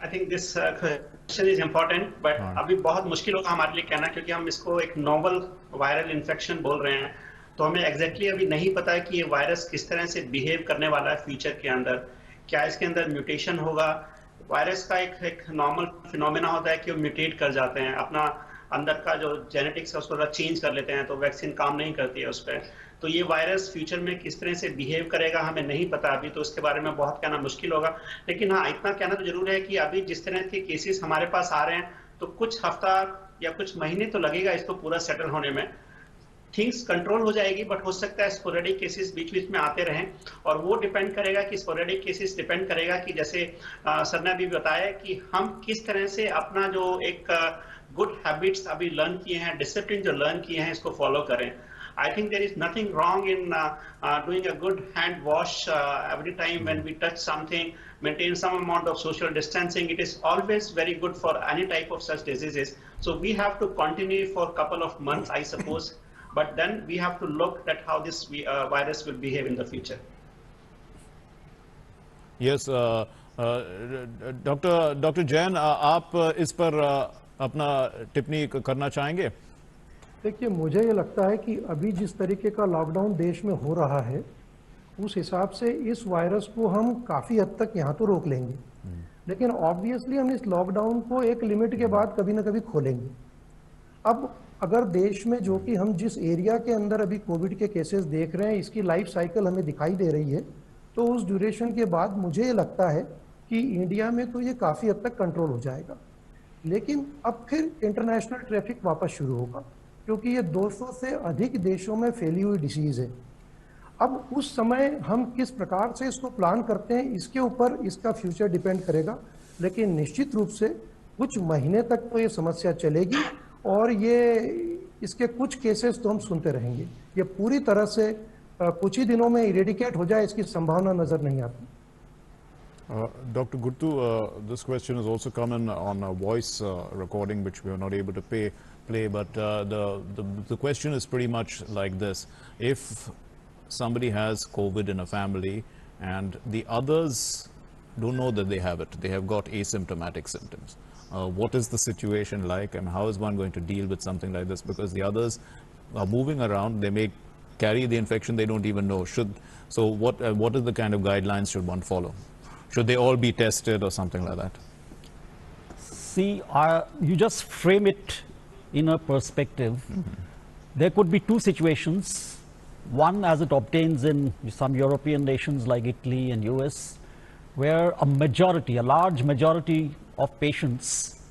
I think this question is important, but अभी बहुत मुश्किल होगा हमारे लिए कहना, क्योंकि हम इसको एक नोवल वायरल इन्फेक्शन बोल रहे हैं, तो हमें एग्जैक्टली अभी नहीं पता है कि ये वायरस किस तरह से बिहेव करने वाला है फ्यूचर के अंदर. क्या इसके अंदर म्यूटेशन होगा? वायरस का एक नॉर्मल फिनोमेना होता है कि वो म्यूटेट कर जाते हैं, अपना अंदर का जो जेनेटिक्स है उसको चेंज कर लेते हैं, तो वैक्सीन काम नहीं करती है उस पर. तो ये वायरस फ्यूचर में किस तरह से बिहेव करेगा हमें नहीं पता अभी, तो उसके बारे में बहुत कहना मुश्किल होगा. लेकिन हाँ, इतना कहना तो जरूर है कि अभी जिस तरह के केसेस हमारे पास आ रहे हैं, तो कुछ हफ्ता या कुछ महीने तो लगेगा इसको पूरा सेटल होने में. थिंग्स कंट्रोल हो जाएगी, बट हो सकता है स्पोरेडिक केसेस बीच बीच में आते रहें, और वो डिपेंड करेगा कि स्पोरेडिक केसेस डिपेंड करेगा कि जैसे सर ने अभी बताया कि हम किस तरह से अपना जो एक गुड हैबिट्स अभी लर्न किए हैं, डिसिप्लिन जो लर्न किए हैं, इसको फॉलो करें. I think there is nothing wrong in doing a good hand wash every time when we touch something, maintain some amount of social distancing. It is always very good for any type of such diseases. So we have to continue for a couple of months, I suppose, but then we have to look at how this virus will behave in the future. Yes, Dr. Jain, आप इस पर अपना टिप्पणी करना चाहेंगे? देखिए, मुझे ये लगता है कि अभी जिस तरीके का लॉकडाउन देश में हो रहा है, उस हिसाब से इस वायरस को हम काफ़ी हद तक यहाँ तो रोक लेंगे, लेकिन ऑब्वियसली हम इस लॉकडाउन को एक लिमिट के बाद कभी ना कभी खोलेंगे. अब अगर देश में जो कि हम जिस एरिया के अंदर अभी कोविड के केसेस देख रहे हैं, इसकी लाइफ साइकिल हमें दिखाई दे रही है, तो उस ड्यूरेशन के बाद मुझे ये लगता है कि इंडिया में तो ये काफ़ी हद तक कंट्रोल हो जाएगा. लेकिन अब फिर इंटरनेशनल ट्रैफिक वापस शुरू होगा, क्योंकि ये 200 से अधिक देशों में फैली हुई डिसीज़ है. अब उस समय हम किस प्रकार से इसको प्लान करते हैं, इसके ऊपर इसका फ्यूचर डिपेंड करेगा, लेकिन निश्चित रूप से कुछ महीने तक तो ये समस्या चलेगी और ये इसके कुछ केसेस तो हम सुनते रहेंगे. ये पूरी तरह से कुछ ही दिनों में इरेडिकेट हो जाए, इसकी संभावना नज़र नहीं आती. Dr. Guttu, this question has also come in on a voice recording, which we are not able to play, but the question is pretty much like this. If somebody has COVID in a family and the others don't know that they have it, they have got asymptomatic symptoms, what is the situation like, and how is one going to deal with something like this? Because the others are moving around, they may carry the infection, they don't even know. So what is the kind of guidelines should one follow? Should they all be tested or something like that? See, you just frame it in a perspective. There could be two situations. One, as it obtains in some European nations like Italy and US, where a large majority of patients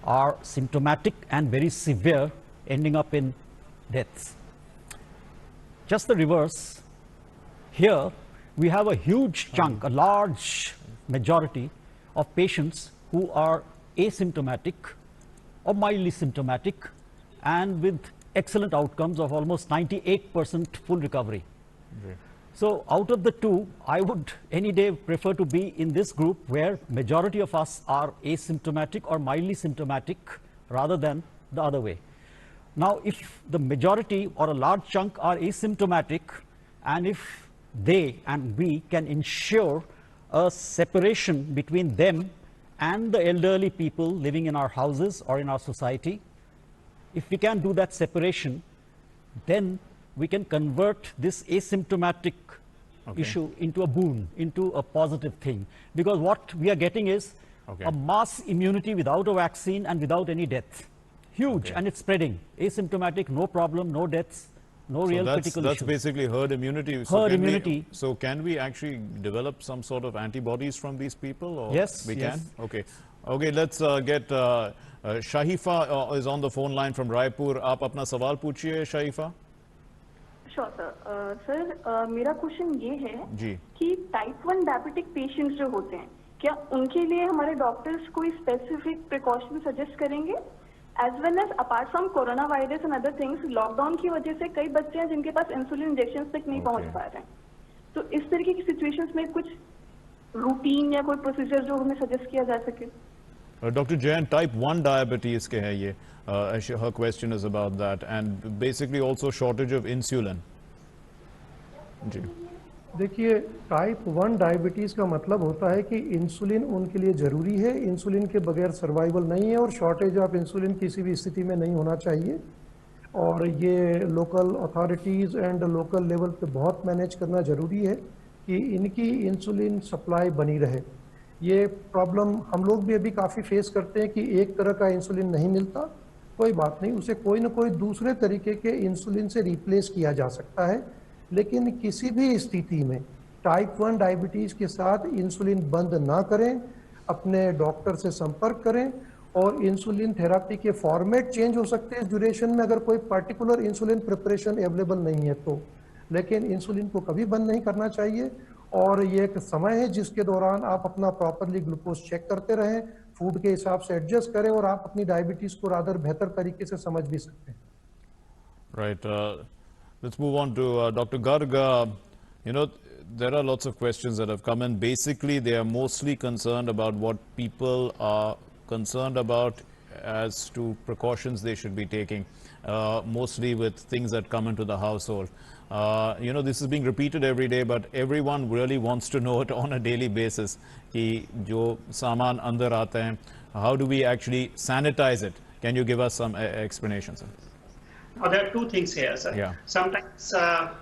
are symptomatic and very severe, ending up in deaths. Just the reverse. Here, we have a huge chunk, a large majority of patients who are asymptomatic or mildly symptomatic and with excellent outcomes of almost 98% full recovery. Okay. So out of the two, I would any day prefer to be in this group where majority of us are asymptomatic or mildly symptomatic rather than the other way. Now, if the majority or a large chunk are asymptomatic, and if they and we can ensure a separation between them and the elderly people living in our houses or in our society, if we can do that separation, then we can convert this asymptomatic issue into a boon, into a positive thing. Because what we are getting is a mass immunity without a vaccine and without any death. Huge, and it's spreading. Asymptomatic, no problem, no deaths. No real critical that's issue. basically herd immunity. Herd immunity. So can we actually develop some sort of antibodies from these people? Or yes. We yes. can? Okay, let's get Shahifa is on the phone line from Raipur. आप अपना सवाल पूछिए, Shahifa. Sure, sir. Sir, मेरा question ये है जी कि type 1 diabetic patients जो होते हैं, क्या उनके लिए हमारे डॉक्टर्स कोई स्पेसिफिक प्रिकॉशन सजेस्ट करेंगे? As well as apart from coronavirus and other things, lockdown की वजह से कई बच्चे हैं जिनके पास इंसुलिन इंजेक्शन तक नहीं पहुंच पा रहे हैं. तो इस तरीके की सिचुएशंस में कुछ रूटीन या कोई प्रोसीजर जो हमें सजेस्ट किया जा सके? Dr. Jain, type 1 diabetes के है ये. Her question is about that, and basically also shortage of insulin. जी. देखिए, टाइप 1 डायबिटीज़ का मतलब होता है कि इंसुलिन उनके लिए ज़रूरी है, इंसुलिन के बगैर सर्वाइवल नहीं है और शॉर्टेज ऑफ इंसुलिन किसी भी स्थिति में नहीं होना चाहिए. और ये local authorities and local level पे बहुत मैनेज करना ज़रूरी है कि इनकी इंसुलिन सप्लाई बनी रहे. ये प्रॉब्लम हम लोग भी अभी काफ़ी फेस करते हैं कि एक तरह का इंसुलिन नहीं मिलता. कोई बात नहीं, उसे कोई ना कोई दूसरे तरीके के इंसुलिन से रिप्लेस किया जा सकता है. लेकिन किसी भी स्थिति में टाइप 1 डायबिटीज़ के साथ इंसुलिन बंद ना करें, अपने डॉक्टर से संपर्क करें और इंसुलिन थेरापी के फॉर्मेट चेंज हो सकते हैं इस ड्यूरेशन में अगर कोई पर्टिकुलर इंसुलिन प्रिपरेशन अवेलेबल नहीं है तो, लेकिन इंसुलिन को कभी बंद नहीं करना चाहिए और ये एक समय है जिसके दौरान आप अपना प्रॉपरली ग्लूकोज चेक करते रहें, फूड के हिसाब से एडजस्ट करें और आप अपनी डायबिटीज को रादर बेहतर तरीके से समझ भी सकते हैं. Right. Let's move on to Dr. Garg. You know, there are lots of questions that have come in. Basically, they are mostly concerned about what people are concerned about as to precautions they should be taking, mostly with things that come into the household. You know, this is being repeated every day, but everyone really wants to know it on a daily basis. Ki jo saman andar aata hai, how do we actually sanitize it? Can you give us some explanations? Now, there are two things here, sir. Yeah. Sometimes,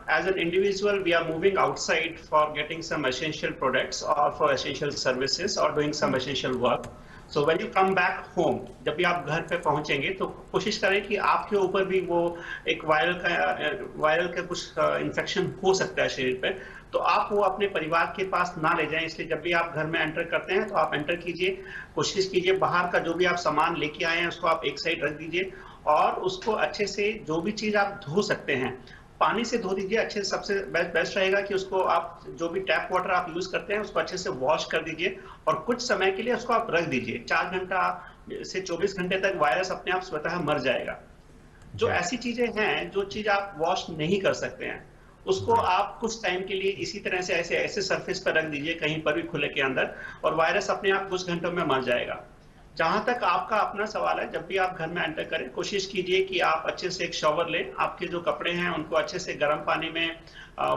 as an individual, we are moving outside for getting some essential products or for essential services or doing some essential work. So when you come back home, जब भी आप घर पे पहुंचेंगे तो कोशिश करें कि आपके ऊपर भी वो एक वायरल का कुछ इन्फेक्शन हो सकता है शरीर पे, तो आप वो अपने परिवार के पास ना ले जाएं. इसलिए जब भी आप घर में एंटर करते हैं तो आप एंटर कीजिए, कोशिश कीजिए बाहर का जो भी आप सामान लेके आए हैं उसको आप एक साइड रख दीजिए और उसको अच्छे से जो भी चीज आप धो सकते हैं पानी से धो दीजिए अच्छे से. सबसे बेस्ट रहेगा कि उसको आप जो भी टैप वाटर आप यूज करते हैं उसको अच्छे से वॉश कर दीजिए और कुछ समय के लिए उसको आप रख दीजिए. 4 घंटा से 24 घंटे तक वायरस अपने आप स्वतः मर जाएगा. जो ऐसी चीजें हैं जो चीज आप वॉश नहीं कर सकते हैं उसको आप कुछ टाइम के लिए इसी तरह से ऐसे सरफेस पर रख दीजिए कहीं पर भी खुले के अंदर और वायरस अपने आप कुछ घंटों में मर जाएगा. जहां तक आपका अपना सवाल है, जब भी आप घर में एंटर करें कोशिश कीजिए कि आप अच्छे से एक शॉवर लें. आपके जो कपड़े हैं उनको अच्छे से गर्म पानी में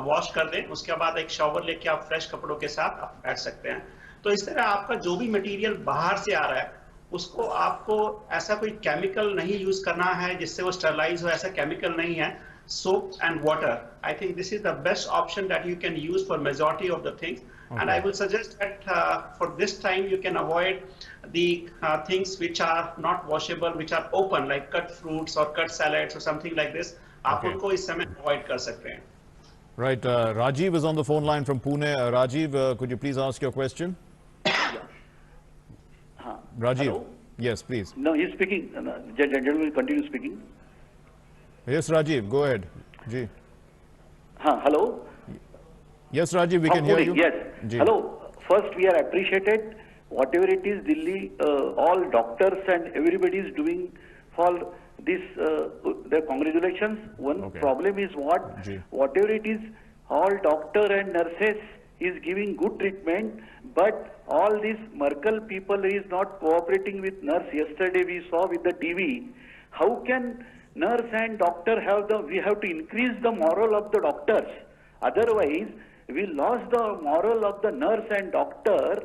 वॉश कर दें. उसके बाद एक शॉवर लेके आप फ्रेश कपड़ों के साथ आप बैठ सकते हैं. तो इस तरह आपका जो भी मटेरियल बाहर से आ रहा है उसको आपको ऐसा कोई केमिकल नहीं यूज करना है जिससे वो स्टरलाइज हो, ऐसा केमिकल नहीं है. Soap and water. I think this is the best option that you can use for majority of the things. Okay. And I will suggest that for this time you can avoid the things which are not washable, which are open, like cut fruits or cut salads or something like this. आप उनको इस समय avoid कर सकते हैं. Right. Rajiv is on the phone line from Pune. Rajiv, could you please ask your question? Rajiv. Hello? Yes, please. No, he's speaking. Gentleman will continue speaking. Yes, Rajiv, go ahead. Ji. Hello. Yes, Rajiv, we can hear you. Yes. Ji. Hello. First, we are appreciated whatever it is Delhi, all doctors and everybody is doing for this. Their congratulations. One problem is whatever it is, all doctor and nurses is giving good treatment, but all these Merkel people is not cooperating with nurse. Yesterday we saw with the TV. How can nurse and doctor we have to increase the moral of the doctors. Otherwise, we lost the moral of the nurse and doctor.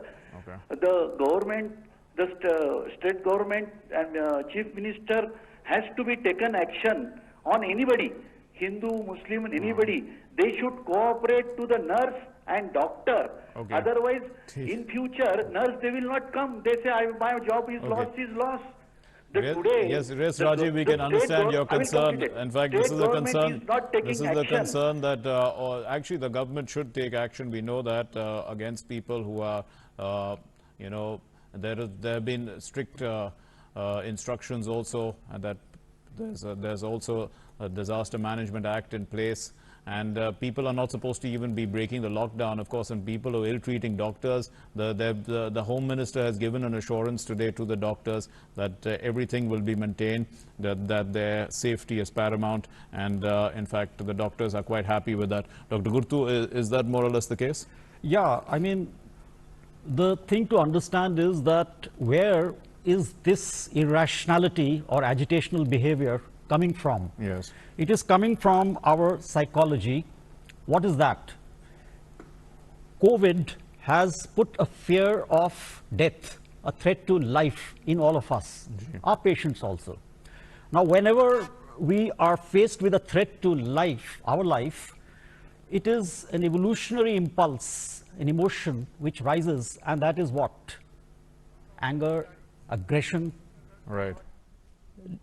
The government, the state government and chief minister has to be taken action on anybody, Hindu, Muslim, anybody. They should cooperate to the nurse and doctor. Otherwise, in future, nurse, they will not come. They say, my job is lost. Yes, Rajiv, we can understand your concern. In fact, this is a concern. This is the concern that actually the government should take action. We know that against people who are, you know, there have been strict instructions also, and that there's also a Disaster Management Act in place. And people are not supposed to even be breaking the lockdown, of course, and people are ill-treating doctors. The Home Minister has given an assurance today to the doctors that everything will be maintained, that their safety is paramount, and in fact, the doctors are quite happy with that. Dr. Gurtu, is that more or less the case? Yeah, I mean, the thing to understand is that where is this irrationality or agitational behavior coming from? Yes. It is coming from our psychology. What is that? COVID has put a fear of death, a threat to life in all of us, our patients also. Now, whenever we are faced with a threat to life, our life, it is an evolutionary impulse, an emotion which rises, and that is what? Anger, aggression. Right.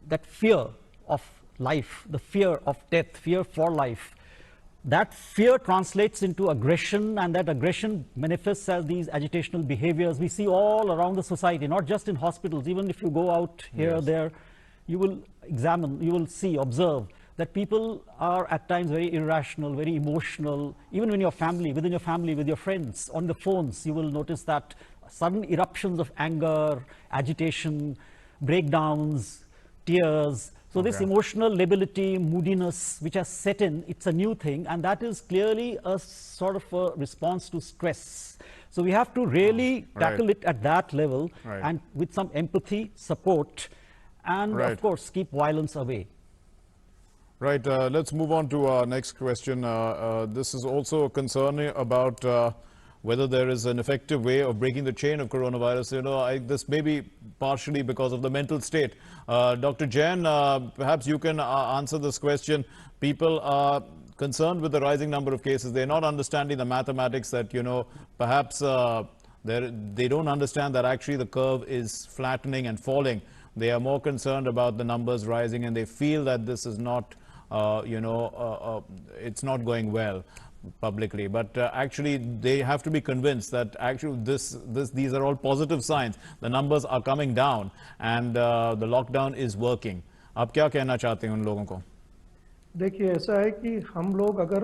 That fear of life, the fear of death, fear for life. that fear translates into aggression, and that aggression manifests as these agitational behaviors we see all around the society, not just in hospitals. Even if you go out here or there, you will examine, you will see, observe that people are at times very irrational, very emotional. Even when your family, within your family, with your friends, on the phones, you will notice that sudden eruptions of anger, agitation, breakdowns, tears. So this emotional lability, moodiness, which has set in, it's a new thing, and that is clearly a sort of a response to stress. So we have to really tackle it at that level, and with some empathy, support, and of course, keep violence away. Right, let's move on to our next question. This is also concerning about whether there is an effective way of breaking the chain of coronavirus. You know, this may be partially because of the mental state. Dr. Jain, perhaps you can answer this question. People are concerned with the rising number of cases. They're not understanding the mathematics that, you know, perhaps they don't understand that actually the curve is flattening and falling. They are more concerned about the numbers rising, and they feel that this is not, it's not going well publicly, but actually they have to be convinced that actually these are all positive signs. The numbers are coming down and the lockdown is working. आप क्या कहना चाहते हैं उन लोगों को? देखिए, ऐसा है कि हम लोग अगर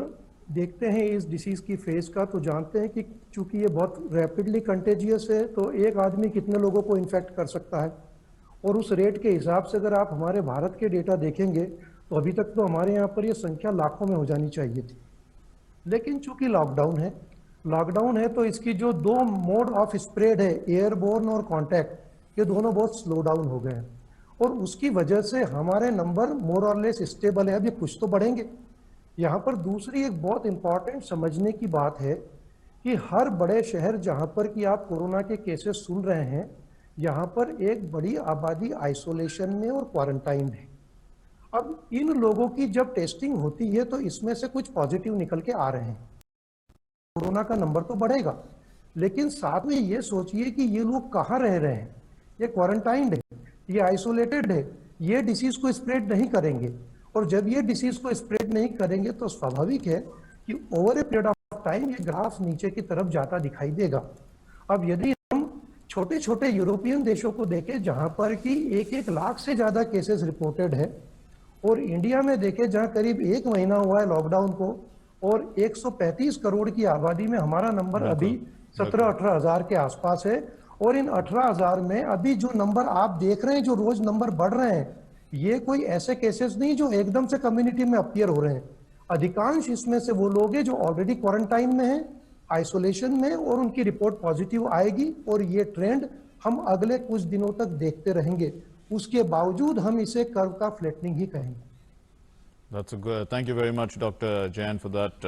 देखते हैं इस डिसीज की फेज का, तो जानते हैं कि चूंकि ये बहुत रैपिडली कंटेजियस है, तो एक आदमी कितने लोगों को इन्फेक्ट कर सकता है, और उस रेट के हिसाब से अगर आप हमारे भारत के डेटा देखेंगे तो अभी तक तो हमारे यहाँ पर ये संख्या लाखों में हो जानी चाहिए थी। लेकिन चूंकि लॉकडाउन है तो इसकी जो दो मोड ऑफ स्प्रेड है, एयरबोर्न और कांटेक्ट, ये दोनों बहुत स्लो डाउन हो गए हैं, और उसकी वजह से हमारे नंबर मोर और लेस स्टेबल है। अभी कुछ तो बढ़ेंगे। यहाँ पर दूसरी एक बहुत इंपॉर्टेंट समझने की बात है कि हर बड़े शहर जहाँ पर कि आप कोरोना के केसेस सुन रहे हैं, यहाँ पर एक बड़ी आबादी आइसोलेशन में और क्वारंटाइन है। अब इन लोगों की जब टेस्टिंग होती है तो इसमें से कुछ पॉजिटिव निकल के आ रहे हैं, कोरोना का नंबर तो बढ़ेगा, लेकिन साथ में ये सोचिए कि ये लोग कहाँ रह रहे हैं। ये क्वारंटाइंड है, ये आइसोलेटेड है, ये डिसीज को स्प्रेड नहीं करेंगे, और जब ये डिसीज को स्प्रेड नहीं करेंगे तो स्वाभाविक है कि over a period of time ये ग्राफ नीचे की तरफ जाता दिखाई देगा। अब यदि हम छोटे छोटे यूरोपियन देशों को देखें जहां पर कि 1-1 लाख से ज्यादा केसेस रिपोर्टेड है, और इंडिया में देखें जहां करीब 1 महीना हुआ है लॉकडाउन को, और 135 करोड़ की आबादी में हमारा नंबर अभी 17-18 हजार के आसपास है, और इन 18 हजार में अभी जो नंबर आप देख रहे हैं, जो रोज नंबर बढ़ रहे हैं, ये कोई ऐसे केसेस नहीं जो एकदम से कम्युनिटी में अपीयर हो रहे हैं। अधिकांश इसमें से वो लोग हैं जो ऑलरेडी क्वारंटाइन में हैं, आइसोलेशन में, और उनकी रिपोर्ट पॉजिटिव आएगी, और ये ट्रेंड हम अगले कुछ दिनों तक देखते रहेंगे। उसके बावजूद हम इसे कर्व का फ्लैटनिंग ही कहेंगे। That's a good. Thank you very much, Dr. Jain, for that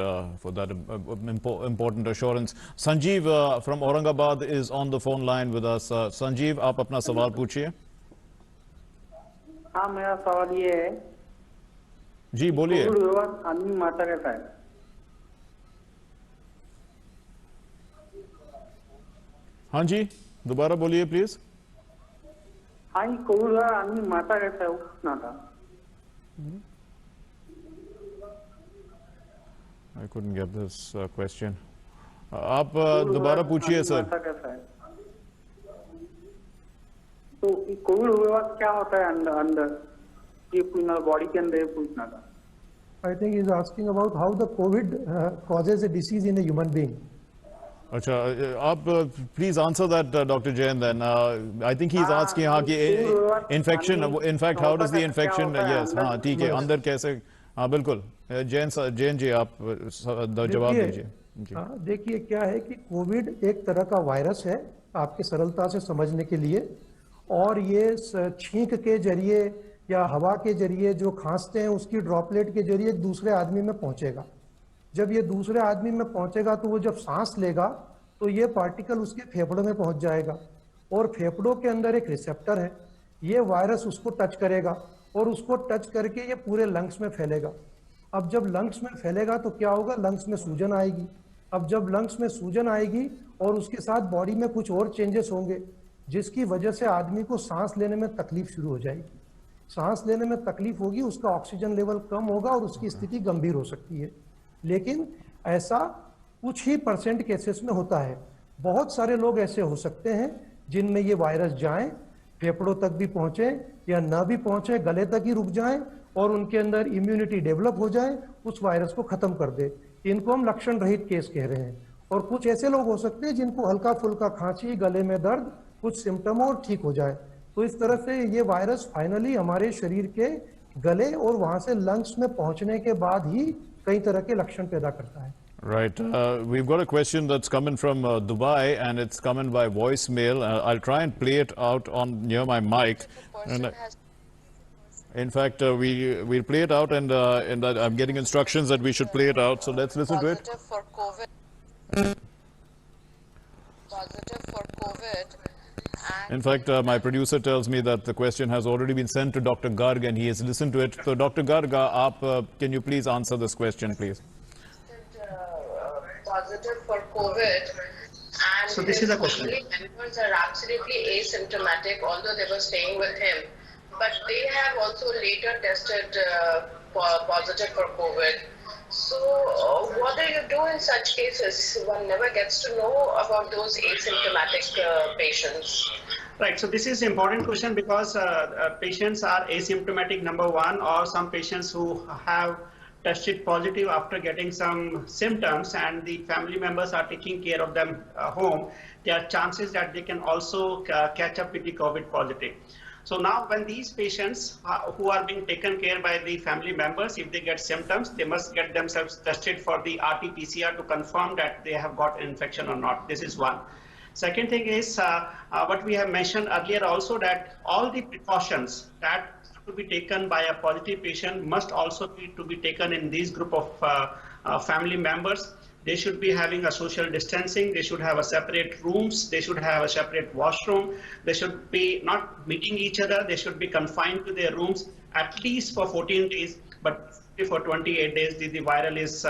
important assurance. Sanjeev from Aurangabad is on the phone line with us. Sanjeev, आप अपना सवाल पूछिए। हाँ, मेरा सवाल ये है। जी बोलिए। आदमी मारता कैसा है? हाँ जी, दोबारा बोलिए प्लीज। हाँ, कोविड आदमी मारता कैसा है, वो पूछना था। I couldn't get this question. आप दोबारा पूछिए सर। तो कोविड हुए बाद क्या होता है अंदर, ये पूछना, बॉडी के अंदर पूछना था। I think he is asking about how the COVID causes a disease in a human being. अच्छा, आप please answer that doctor Jain then. I think he is asking हाँ कि infection, in fact how does the infection, yes, हाँ ठीक है, अंदर कैसे, हाँ बिल्कुल। जैन जी आप जवाब दीजिए। देखिए क्या है कि कोविड एक तरह का वायरस है, आपके सरलता से समझने के लिए, और ये छींक के जरिए या हवा के जरिए जो खांसते हैं उसकी ड्रॉपलेट के जरिए दूसरे आदमी में पहुंचेगा। जब ये दूसरे आदमी में पहुंचेगा तो वो जब सांस लेगा तो ये पार्टिकल उसके फेफड़ों में पहुंच जाएगा, और फेफड़ों के अंदर एक रिसेप्टर है, ये वायरस उसको टच करेगा, और उसको टच करके ये पूरे लंग्स में फैलेगा। अब जब लंग्स में फैलेगा तो क्या होगा, लंग्स में सूजन आएगी। अब जब लंग्स में सूजन आएगी और उसके साथ बॉडी में कुछ और चेंजेस होंगे, जिसकी वजह से आदमी को सांस लेने में तकलीफ शुरू हो जाएगी। सांस लेने में तकलीफ होगी, उसका ऑक्सीजन लेवल कम होगा और उसकी स्थिति गंभीर हो सकती है। लेकिन ऐसा कुछ ही % केसेस में होता है। बहुत सारे लोग ऐसे हो सकते हैं जिनमें ये वायरस जाए, फेफड़ों तक भी पहुंचे या ना भी पहुंचे, गले तक ही रुक जाए और उनके अंदर इम्यूनिटी डेवलप हो जाए, उस वायरस को खत्म कर दे। इनको हम लक्षण रहित केस कह रहे हैं। और कुछ ऐसे लोग हो सकते हैं जिनको हल्का फुल्का खांसी, गले में दर्द, कुछ सिम्टम और ठीक हो जाए। तो इस तरह से ये वायरस फाइनली हमारे शरीर के गले और वहां से लंग्स में पहुंचने के बाद ही कई तरह के लक्षण पैदा करता है। Right. We've got a question that's coming from Dubai, and it's coming by voicemail. I'll try and play it out on near my mic. And, in fact, we'll play it out, and that I'm getting instructions that we should play it out. So let's listen to it. Positive for COVID. In fact, my producer tells me that the question has already been sent to Dr. Garg, and he has listened to it. So, Dr. Garg, can you please answer this question, please? Positive for COVID, and so this is a question. His family members are absolutely asymptomatic, although they were staying with him, but they have also later tested positive for COVID. So what do you do in such cases? One never gets to know about those asymptomatic patients. Right, so this is an important question because patients are asymptomatic, number one, or some patients who have tested positive after getting some symptoms and the family members are taking care of them home, there are chances that they can also catch up with the COVID positive. So now when these patients who are being taken care by the family members, if they get symptoms, they must get themselves tested for the RT-PCR to confirm that they have got infection or not. This is one. Second thing is what we have mentioned earlier also, that all the precautions that to be taken by a positive patient must also be taken in this group of family members. They should be having a social distancing. They should have a separate rooms. They should have a separate washroom. They should be not meeting each other. They should be confined to their rooms at least for 14 days, but for 28 days, the viral is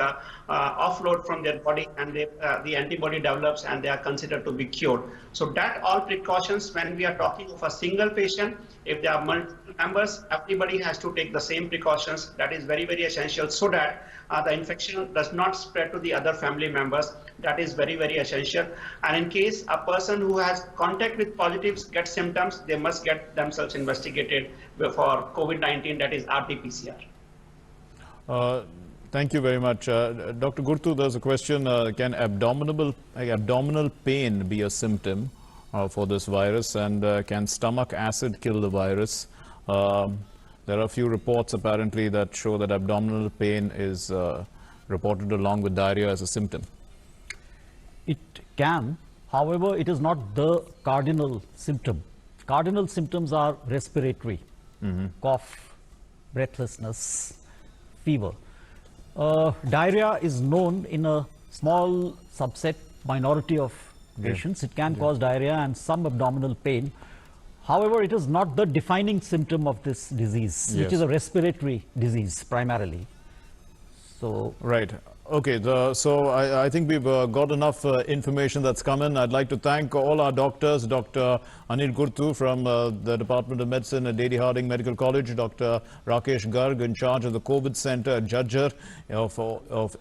offload from their body and the antibody develops and they are considered to be cured. So that all precautions, when we are talking of a single patient, if there are multiple members, everybody has to take the same precautions. That is very, very essential so that the infection does not spread to the other family members. That is very, very essential. And in case a person who has contact with positives gets symptoms, they must get themselves investigated for COVID-19, that is RT-PCR. Thank you very much. Dr. Gurtu, there's a question, can abdominal pain be a symptom for this virus, and can stomach acid kill the virus? There are a few reports apparently that show that abdominal pain is reported along with diarrhea as a symptom. It can, however, it is not the cardinal symptom. Cardinal symptoms are respiratory, cough, breathlessness, fever. Diarrhea is known in a small subset, minority of patients. It can cause diarrhea and some abdominal pain. However, it is not the defining symptom of this disease, which is a respiratory disease primarily. So, right. Okay, so I think we've got enough information that's come in. I'd like to thank all our doctors, Dr. Anil Gurtu from the Department of Medicine at Lady Hardinge Medical College, Dr. Rakesh Garg in charge of the COVID Center at Jhajjar of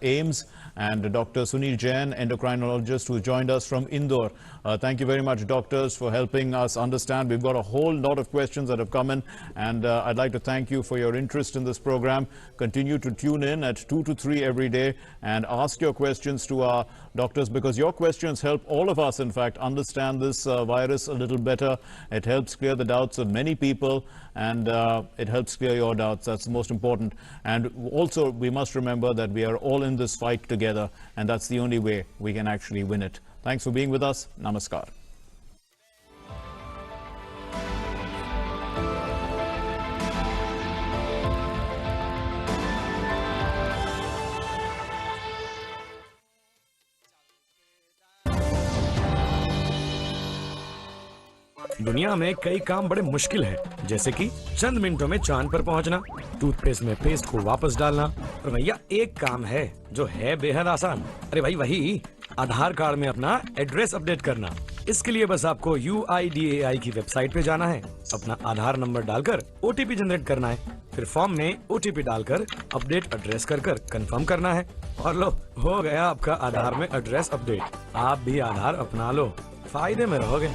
AIIMS, and Dr. Sunil Jain, endocrinologist, who joined us from Indore. Thank you very much, doctors, for helping us understand. We've got a whole lot of questions that have come in, and I'd like to thank you for your interest in this program. Continue to tune in at 2 to 3 every day and ask your questions to our doctors, because your questions help all of us, in fact, understand this virus a little better. It helps clear the doubts of many people, and it helps clear your doubts. That's the most important. And also, we must remember that we are all in this fight together, and that's the only way we can actually win it. Thanks for being with us. Namaskar. दुनिया में कई काम बड़े मुश्किल हैं, जैसे कि चंद मिनटों में चांद पर पहुंचना, टूथपेस्ट में पेस्ट को वापस डालना। और भैया एक काम है जो है बेहद आसान। अरे भाई वही आधार कार्ड में अपना एड्रेस अपडेट करना। इसके लिए बस आपको UIDAI की वेबसाइट पे जाना है, अपना आधार नंबर डालकर OTP जनरेट करना है, फिर फॉर्म में OTP डालकर अपडेट एड्रेस कर कंफर्म करना है और लो, हो गया आपका आधार में एड्रेस अपडेट। आप भी आधार अपना लो, फायदे में रहोगे।